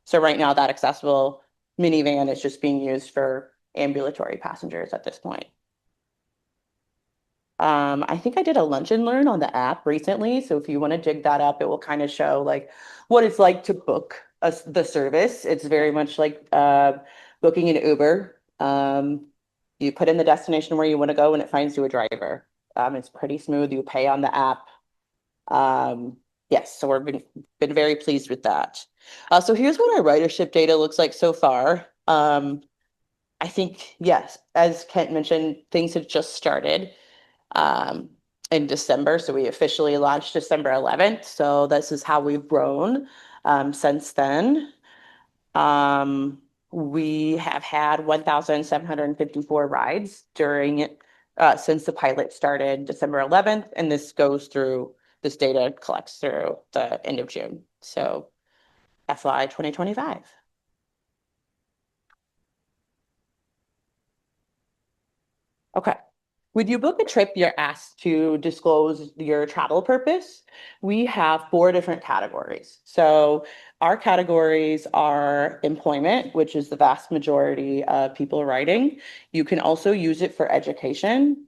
So right now that accessible minivan is just being used for ambulatory passengers at this point. I think I did a lunch and learn on the app recently. So if you want to dig that up, it will kind of show like what it's like to book the service. It's very much like booking an Uber. You put in the destination where you want to go and it finds you a driver. It's pretty smooth. You pay on the app. Yes, so we've been very pleased with that. So here's what our ridership data looks like so far. I think, yes, as Kent mentioned, things have just started in December. So we officially launched December 11th. So this is how we've grown since then. We have had 1,754 rides since the pilot started December 11th, and this data collects through the end of June. So FY 2025. Okay. When you book a trip, you're asked to disclose your travel purpose. We have 4 different categories. So our categories are employment, which is the vast majority of people riding. You can also use it for education.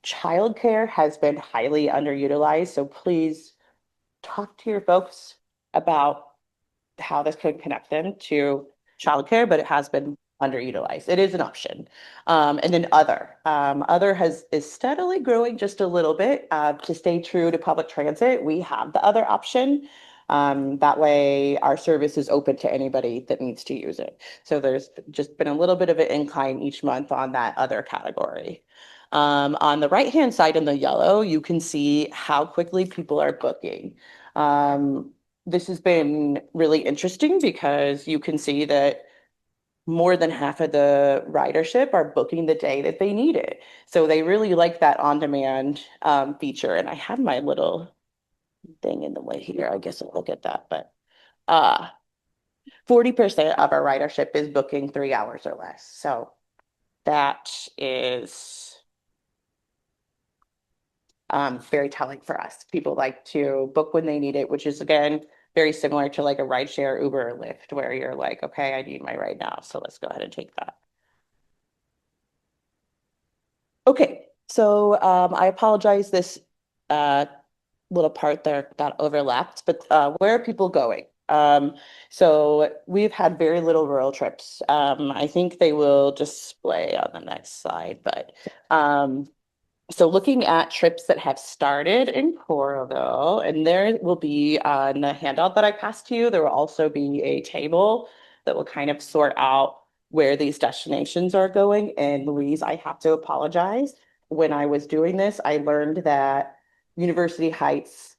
Childcare has been highly underutilized, so please talk to your folks about how this could connect them to childcare, but it has been underutilized. It is an option. And then other is steadily growing just a little bit. To stay true to public transit, we have the other option. That way our service is open to anybody that needs to use it. So there's just been a little bit of an incline each month on that other category. On the right-hand side in the yellow, you can see how quickly people are booking. This has been really interesting because you can see that more than half of the ridership are booking the day that they need it. So they really like that on-demand feature. And I have my little thing in the way here. I guess I'll look at that. But 40% of our ridership is booking 3 hours or less. So that is very telling for us. People like to book when they need it, which is, again, very similar to like a rideshare, Uber or Lyft, where you're like, okay, I need my ride now. So let's go ahead and take that. Okay, so I apologize, this little part there that overlapped, but where are people going? So we've had very little rural trips. I think they will display on the next slide, but so looking at trips that have started in Coralville, and there will be on the handout that I passed to you, there will also be a table that will kind of sort out where these destinations are going. And Louise, I have to apologize. When I was doing this, I learned that University Heights,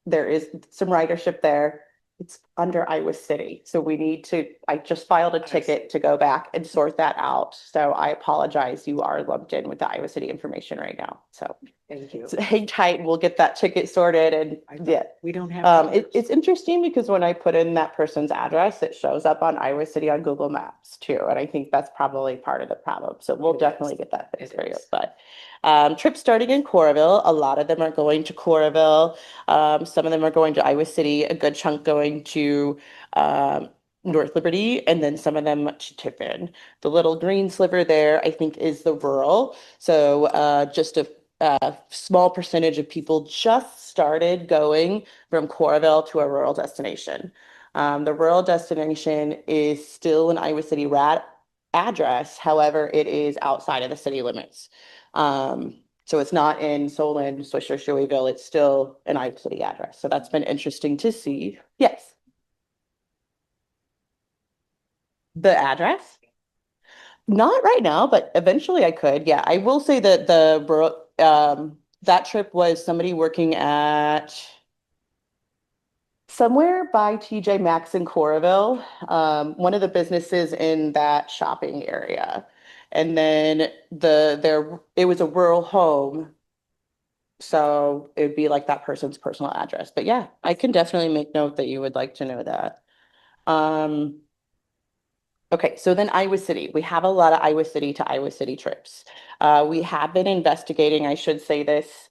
there is some ridership there. It's under Iowa City. So we need to, I just filed a ticket to go back and sort that out. So I apologize, you are lumped in with the Iowa City information right now. So
Thank you.
hang tight, we'll get that ticket sorted and yeah.
We don't have.
It's interesting because when I put in that person's address, it shows up on Iowa City on Google Maps too. And I think that's probably part of the problem. So we'll
It
definitely
is.
get that fixed
It
for you.
is.
But trips starting in Coralville, a lot of them are going to Coralville. Some of them are going to Iowa City, a good chunk going to North Liberty, and then some of them to Tiffin. The little green sliver there, I think, is the rural. So just a small percentage of people just started going from Coralville to a rural destination. The rural destination is still an Iowa City address. However, it is outside of the city limits. So it's not in Solon, Swisher, Shoeyville. It's still an Iowa City address. So that's been interesting to see. Yes. The address? Not right now, but eventually I could. Yeah, I will say that that trip was somebody working at somewhere by TJ Maxx in Coralville, one of the businesses in that shopping area. And then it was a rural home. So it'd be like that person's personal address. But yeah, I can definitely make note that you would like to know that. Okay, so then Iowa City. We have a lot of Iowa City to Iowa City trips. We have been investigating, I should say this,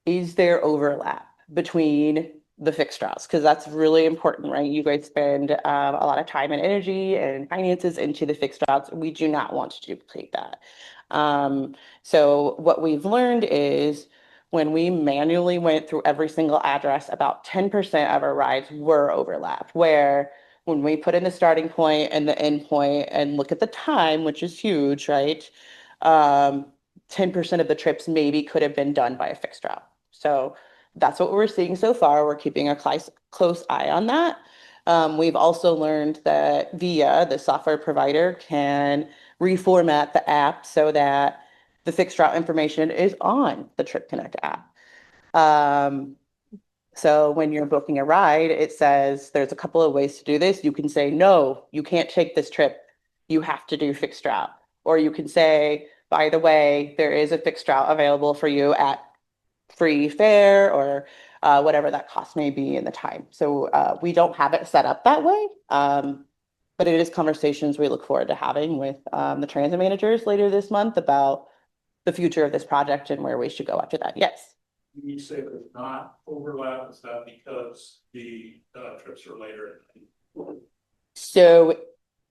is there overlap between the fixed routes? Because that's really important, right? You guys spend a lot of time and energy and finances into the fixed routes. We do not want to duplicate that. So what we've learned is when we manually went through every single address, about 10% of our rides were overlapped, where when we put in the starting point and the end point and look at the time, which is huge, right? 10% of the trips maybe could have been done by a fixed route. So that's what we're seeing so far. We're keeping a close eye on that. We've also learned that VIA, the software provider, can reformat the app so that the fixed route information is on the Trip Connect app. So when you're booking a ride, it says there's a couple of ways to do this. You can say, no, you can't take this trip. You have to do fixed route. Or you can say, by the way, there is a fixed route available for you at free fare or whatever that cost may be in the time. So we don't have it set up that way. But it is conversations we look forward to having with the transit managers later this month about the future of this project and where we should go after that. Yes.
You say there's not overlap, is that because the trips are later?
So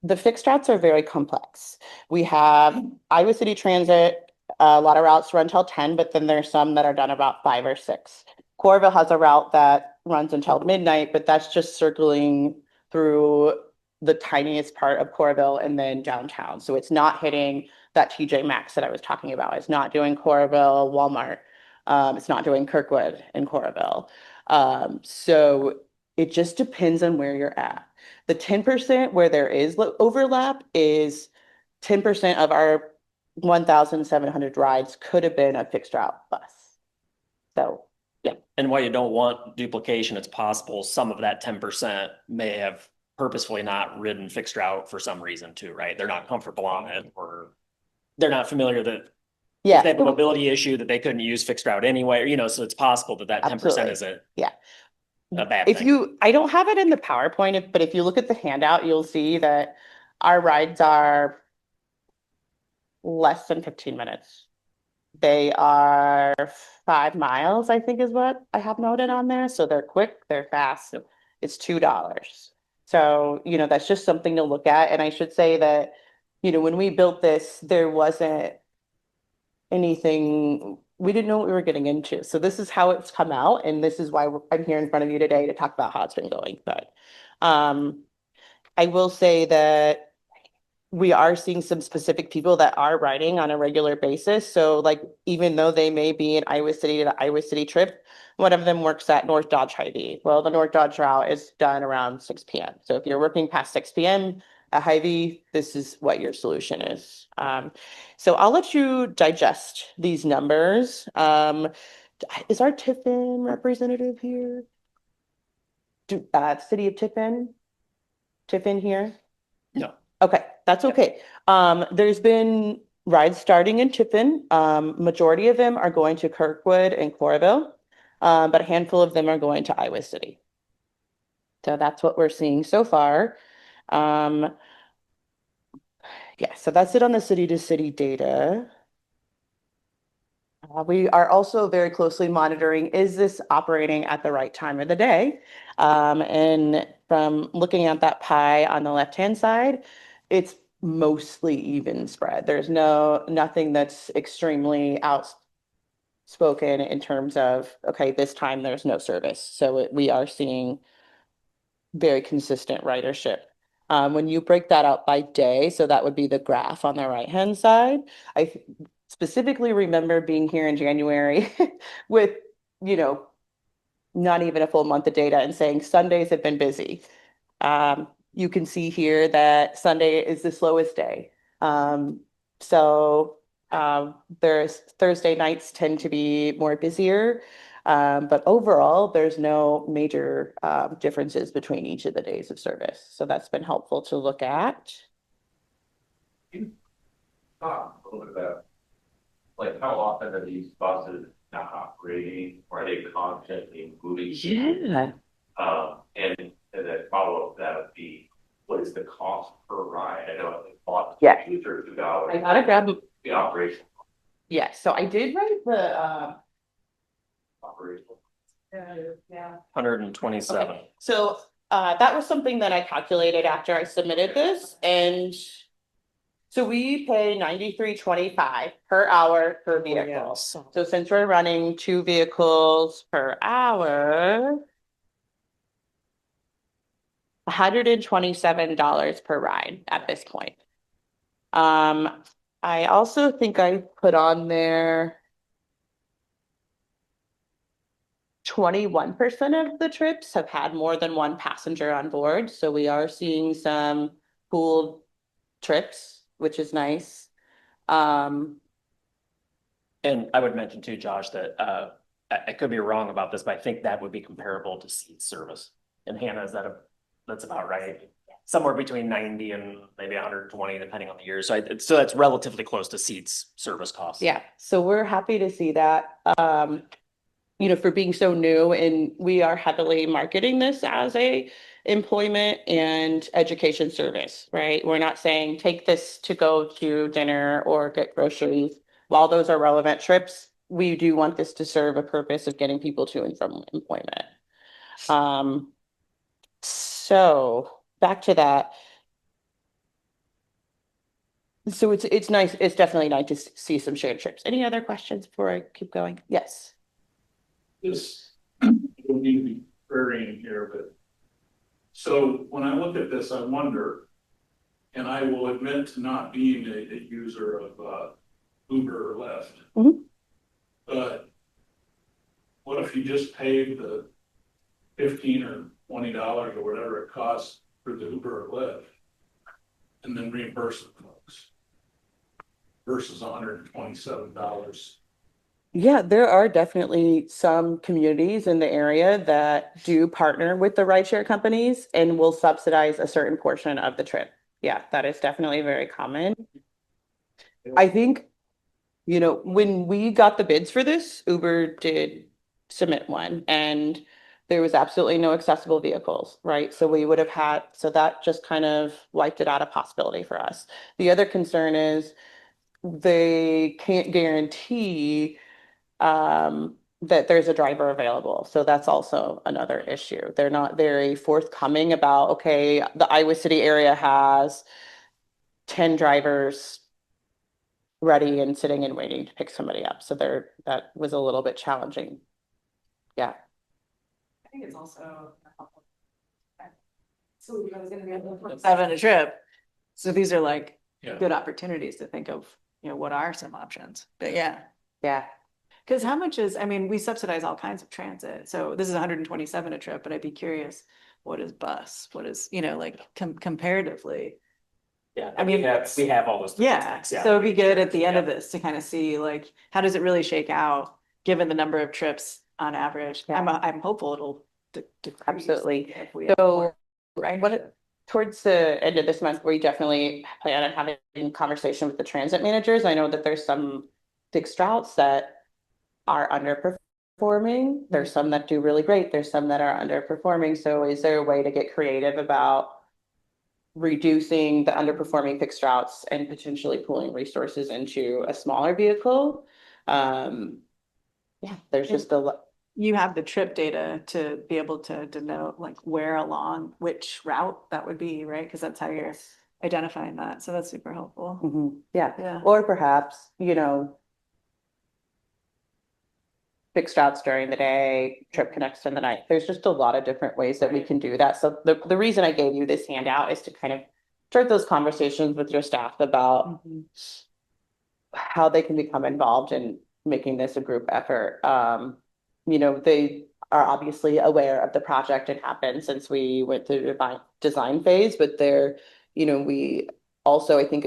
the fixed routes are very complex. We have Iowa City Transit, a lot of routes run till 10, but then there's some that are done about 5 or 6. Coralville has a route that runs until midnight, but that's just circling through the tiniest part of Coralville and then downtown. So it's not hitting that TJ Maxx that I was talking about. It's not doing Coralville, Walmart. It's not doing Kirkwood and Coralville. So it just depends on where you're at. The 10% where there is overlap is 10% of our 1,700 rides could have been a fixed route bus. So, yeah.
And while you don't want duplication, it's possible some of that 10% may have purposefully not ridden fixed route for some reason too, right? They're not comfortable on it, or they're not familiar that
Yeah.
they have a mobility issue that they couldn't use fixed route anyway, you know, so it's possible that that 10%
Absolutely.
isn't
Yeah.
a bad
If
thing.
I don't have it in the PowerPoint, but if you look at the handout, you'll see that our rides are less than 15 minutes. They are 5 miles, I think is what I have noted on there. So they're quick, they're fast. It's $2. So, that's just something to look at. And I should say that, when we built this, there wasn't anything, we didn't know what we were getting into. So this is how it's come out. And this is why I'm here in front of you today to talk about how it's been going. But I will say that we are seeing some specific people that are riding on a regular basis. So like, even though they may be in Iowa City to the Iowa City trip, one of them works at North Dodge Hy-Vee. Well, the North Dodge route is done around 6 p.m. So if you're working past 6 p.m. at Hy-Vee, this is what your solution is. So I'll let you digest these numbers. Is our Tiffin representative here? City of Tiffin here?
No.
Okay, that's okay. There's been rides starting in Tiffin. Majority of them are going to Kirkwood and Coralville, but a handful of them are going to Iowa City. So that's what we're seeing so far. Yeah, so that's it on the city to city data. We are also very closely monitoring, is this operating at the right time of the day? And from looking at that pie on the left-hand side, it's mostly even spread. There's nothing that's extremely outspoken in terms of, okay, this time there's no service. So we are seeing very consistent ridership. When you break that out by day, so that would be the graph on the right-hand side, I specifically remember being here in January with, not even a full month of data and saying Sundays have been busy. You can see here that Sunday is the slowest day. There's Thursday nights tend to be more busier. But overall, there's no major differences between each of the days of service. So that's been helpful to look at.
Talk a little bit about, like, how often are these buses not operating, or are they constantly moving?
Yeah.
And then follow up, that would be, what is the cost per ride? I know it's bought
Yeah.
$2
I gotta grab,
the operation.
yeah, so I did write the,
Operational.
Yeah.
127.
okay. So that was something that I calculated after I submitted this, and so we pay $93.25 per hour per vehicle. So since we're running 2 vehicles per hour, $127 per ride at this point. I also think I put on there 21% of the trips have had more than one passenger on board. So we are seeing some pooled trips, which is nice.
And I would mention too, Josh, that I could be wrong about this, but I think that would be comparable to seat service. And Hannah, that's about right? Somewhere between 90 and maybe 120, depending on the year. So that's relatively close to seats service costs.
Yeah, so we're happy to see that. For being so new, and we are heavily marketing this as a employment and education service, right? We're not saying take this to go to dinner or get groceries. While those are relevant trips, we do want this to serve a purpose of getting people to and from employment. So back to that. So it's nice. It's definitely nice to see some shared trips. Any other questions before I keep going? Yes.
This, don't need to be varying here, but so when I look at this, I wonder, and I will admit to not being a user of Uber or Lyft, but what if you just paid the $15 or $20 or whatever it costs for the Uber or Lyft, and then reimburse the folks versus $127?
Yeah, there are definitely some communities in the area that do partner with the rideshare companies and will subsidize a certain portion of the trip. Yeah, that is definitely very common. I think, when we got the bids for this, Uber did submit one, and there was absolutely no accessible vehicles, right? So we would have had, so that just kind of wiped it out of possibility for us. The other concern is they can't guarantee that there's a driver available. So that's also another issue. They're not very forthcoming about, okay, the Iowa City area has 10 drivers ready and sitting and waiting to pick somebody up. So that was a little bit challenging. Yeah.
I think it's also. So I was gonna be able to have a trip. So these are like good opportunities to think of, what are some options, but yeah. Because how much is, we subsidize all kinds of transit. So this is 127 a trip, but I'd be curious, what is bus? What is, comparatively?
Yeah, we have all those.
Yeah, so it'd be good at the end of this to kind of see how does it really shake out, given the number of trips on average? I'm hopeful it'll decrease
Absolutely.
if we have
So,
more, right?
towards the end of this month, we definitely plan on having a conversation with the transit managers. I know that there's some fixed routes that are underperforming. There's some that do really great. There's some that are underperforming. So is there a way to get creative about reducing the underperforming fixed routes and potentially pooling resources into a smaller vehicle? Yeah, there's just a lot.
You have the trip data to be able to denote like where along which route that would be, right? Because that's how you're identifying that. So that's super helpful.
Yeah,
Yeah.
or perhaps, fixed routes during the day, trip connects in the night. There's just a lot of different ways that we can do that. So the reason I gave you this handout is to kind of start those conversations with your staff about how they can become involved in making this a group effort. They are obviously aware of the project. It happened since we went through the design phase, but we also, I think,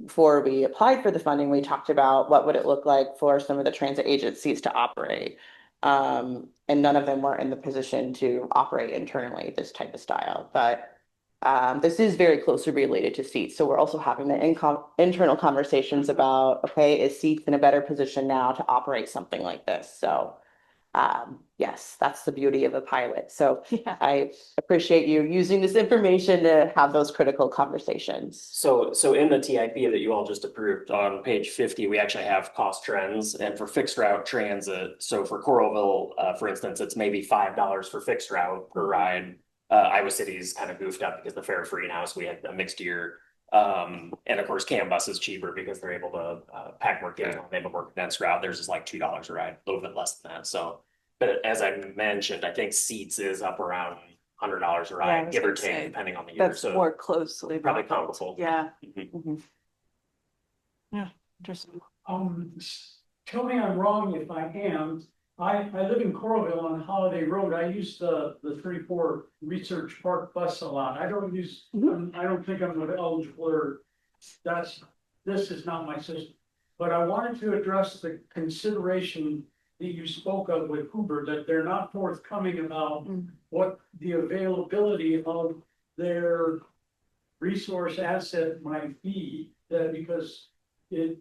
before we applied for the funding, we talked about what would it look like for some of the transit agencies to operate. And none of them were in the position to operate internally this type of style, but this is very closely related to seats. So we're also having the internal conversations about, okay, is seats in a better position now to operate something like this? So yes, that's the beauty of a pilot. So
Yeah.
I appreciate you using this information to have those critical conversations.
So in the TIP that you all just approved on page 50, we actually have cost trends, and for fixed route transit. So for Coralville, for instance, it's maybe $5 for fixed route per ride. Iowa City's kind of goofed up because the fare free now, so we had a mixed year. And of course, CAM bus is cheaper because they're able to pack more kids on. They have a more condensed route. Theirs is like $2 a ride, a little bit less than that. So, but as I mentioned, I think seats is up around $100 a
Yeah, I
ride,
was
give or
gonna
take,
say,
depending on the year.
That's
So
more closely.
probably
bundled.
comparable.
Yeah.
Mhm.
Interesting.
Tell me I'm wrong if I am. I live in Coralville on Holiday Road. I use the 34 Research Park bus a lot. I don't use, I don't think I'm eligible or this is not my system. But I wanted to address the consideration that you spoke of with Uber, that they're not forthcoming about what the availability of their resource asset might be, because it's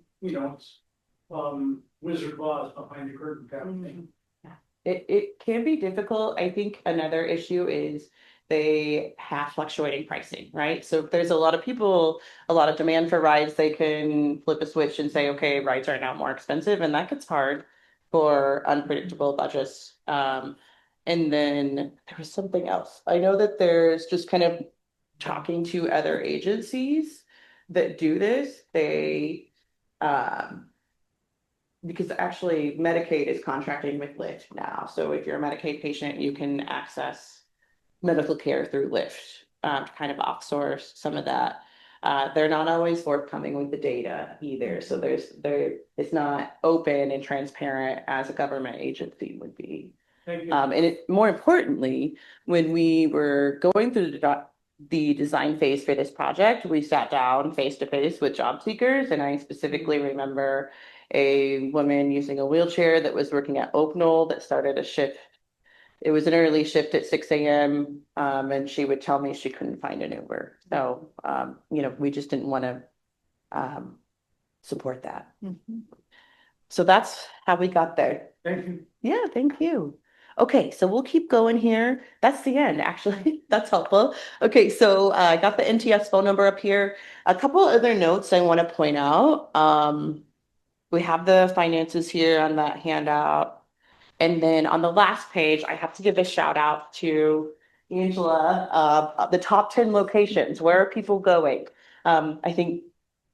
Wizard of Oz behind the curtain kind of thing.
It can be difficult. I think another issue is they have fluctuating pricing, right? So if there's a lot of people, a lot of demand for rides, they can flip a switch and say, okay, rides are now more expensive, and that gets hard for unpredictable budgets. And then there was something else. I know that there's just kind of talking to other agencies that do this. Because actually Medicaid is contracting with Lyft now. So if you're a Medicaid patient, you can access medical care through Lyft, to kind of outsource some of that. They're not always forthcoming with the data either. So it's not open and transparent as a government agency would be. And more importantly, when we were going through the design phase for this project, we sat down face to face with job seekers. And I specifically remember a woman using a wheelchair that was working at Oak Knoll that started a shift. It was an early shift at 6 a.m. And she would tell me she couldn't find an Uber. So, we just didn't want to support that. So that's how we got there.
Thank you.
Yeah, thank you. Okay, so we'll keep going here. That's the end, actually. That's helpful. Okay, so I got the NTS phone number up here. A couple other notes I want to point out. We have the finances here on that handout. And then on the last page, I have to give a shout out to Angela, the top 10 locations. Where are people going? I think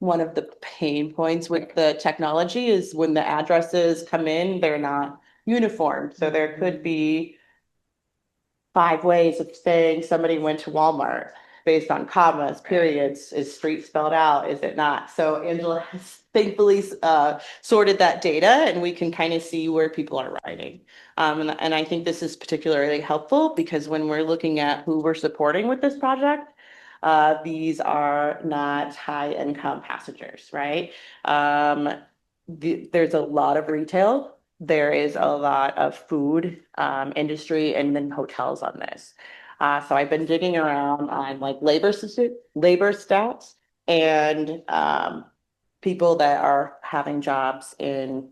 one of the pain points with the technology is when the addresses come in, they're not uniform. So there could be 5 ways of saying somebody went to Walmart based on commas, periods. Is street spelled out? Is it not? So Angela has thankfully sorted that data, and we can kind of see where people are riding. And I think this is particularly helpful because when we're looking at who we're supporting with this project, these are not high income passengers, right? There's a lot of retail there is a lot of food industry and then hotels on this. So I've been digging around on like labor stats and people that are having jobs in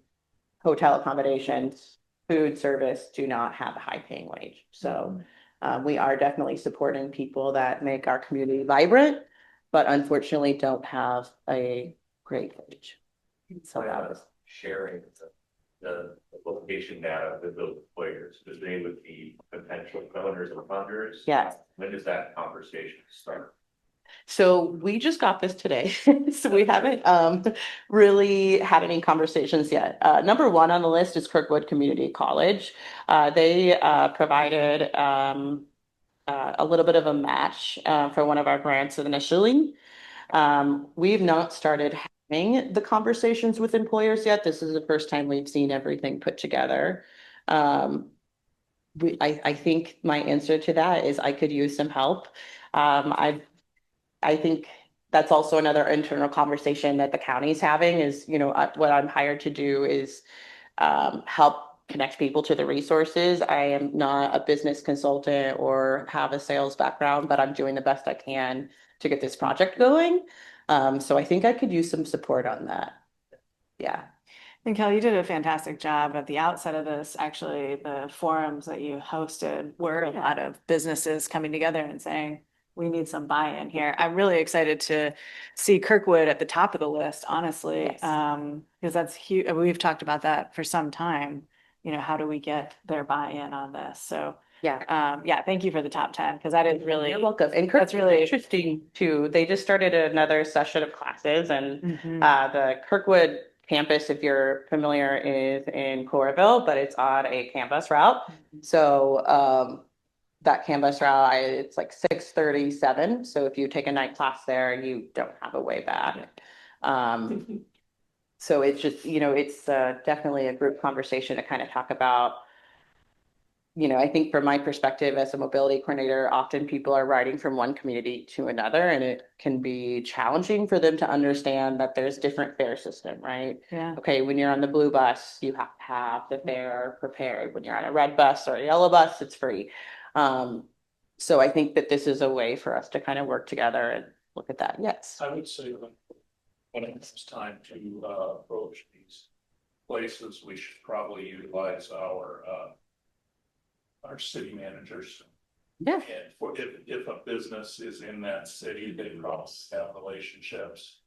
hotel accommodations, food service do not have a high paying wage. So we are definitely supporting people that make our community vibrant, but unfortunately don't have a great wage. So that was
sharing the location data with those players, because they would be potential owners or funders.
Yes.
When does that conversation start?
So we just got this today, so we haven't really had any conversations yet. Number one on the list is Kirkwood Community College. They provided a little bit of a match for one of our grants initially. We've not started having the conversations with employers yet. This is the first time we've seen everything put together. I think my answer to that is I could use some help. I think that's also another internal conversation that the county's having is, what I'm hired to do is help connect people to the resources. I am not a business consultant or have a sales background, but I'm doing the best I can to get this project going. So I think I could use some support on that. Yeah.
And Kelly, you did a fantastic job at the outset of this. Actually, the forums that you hosted were a lot of businesses coming together and saying, we need some buy-in here. I'm really excited to see Kirkwood at the top of the list, honestly.
Yes.
Because that's huge. We've talked about that for some time. How do we get their buy-in on this? So yeah, thank you for the top 10, because that is really.
You're welcome. And
that's really
interesting too. They just started another session of classes, and the Kirkwood campus, if you're familiar, is in Coralville, but it's on a campus route. So that campus route, it's like 6:37. So if you take a night class there, you don't have a way back. So it's just, it's definitely a group conversation to kind of talk about. I think from my perspective as a mobility coordinator, often people are riding from one community to another, and it can be challenging for them to understand that there's different fare system, right?
Yeah.
Okay, when you're on the blue bus, you have to have the fare prepared. When you're on a red bus or a yellow bus, it's free. So I think that this is a way for us to kind of work together and look at that. Yes.
I would say when it's time to approach these places, we should probably utilize our city managers.
Yeah.
And if a business is in that city, they probably have relationships.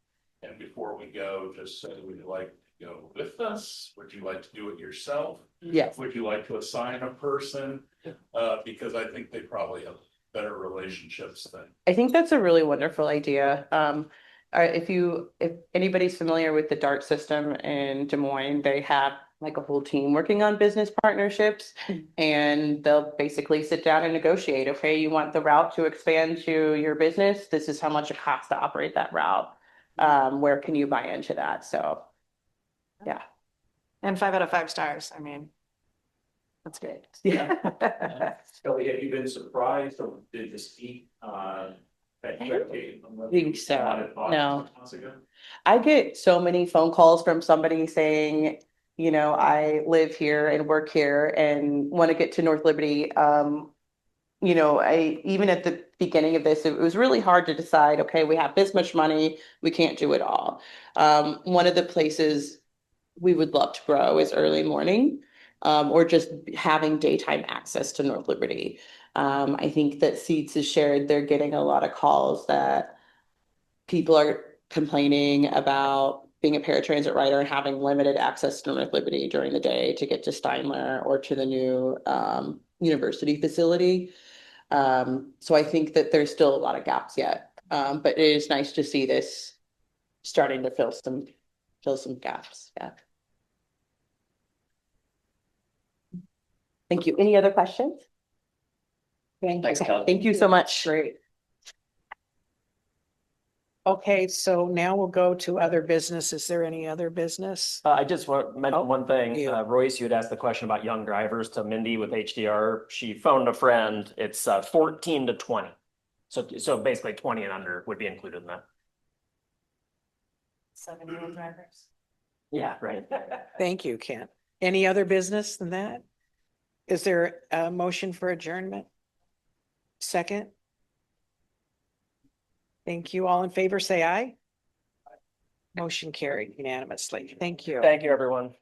And before we go, just say, would you like to go with us? Would you like to do it yourself?
Yes.
Would you like to assign a person? Because I think they probably have better relationships than.
I think that's a really wonderful idea. If anybody's familiar with the DART system in Des Moines, they have like a whole team working on business partnerships, and they'll basically sit down and negotiate. Okay, you want the route to expand to your business? This is how much it costs to operate that route. Where can you buy into that? So, yeah.
And 5 out of 5 stars. I mean, that's great.
Yeah.
Kelly, have you been surprised or did the speak
think so. No. I get so many phone calls from somebody saying, I live here and work here and want to get to North Liberty. Even at the beginning of this, it was really hard to decide, okay, we have this much money, we can't do it all. One of the places we would love to grow is early morning, or just having daytime access to North Liberty. I think that Seats is shared. They're getting a lot of calls that people are complaining about being a paratransit rider and having limited access to North Liberty during the day to get to Steinler or to the new university facility. So I think that there's still a lot of gaps yet. But it is nice to see this starting to fill some gaps. Yeah. Thank you. Any other questions?
Thanks, Kelly.
Thank you so much.
Great. Okay, so now we'll go to other business. Is there any other business?
I just want to mention one thing.
you.
Royce, you had asked the question about young drivers to Mindy with HDR. She phoned a friend. It's 14 to 20. So basically 20 and under would be included in that.
7-year-old drivers.
Yeah, right.
Thank you, Kent. Any other business than that? Is there a motion for adjournment? Second? Thank you. All in favor, say aye. Motion carried unanimously. Thank you.
Thank you, everyone.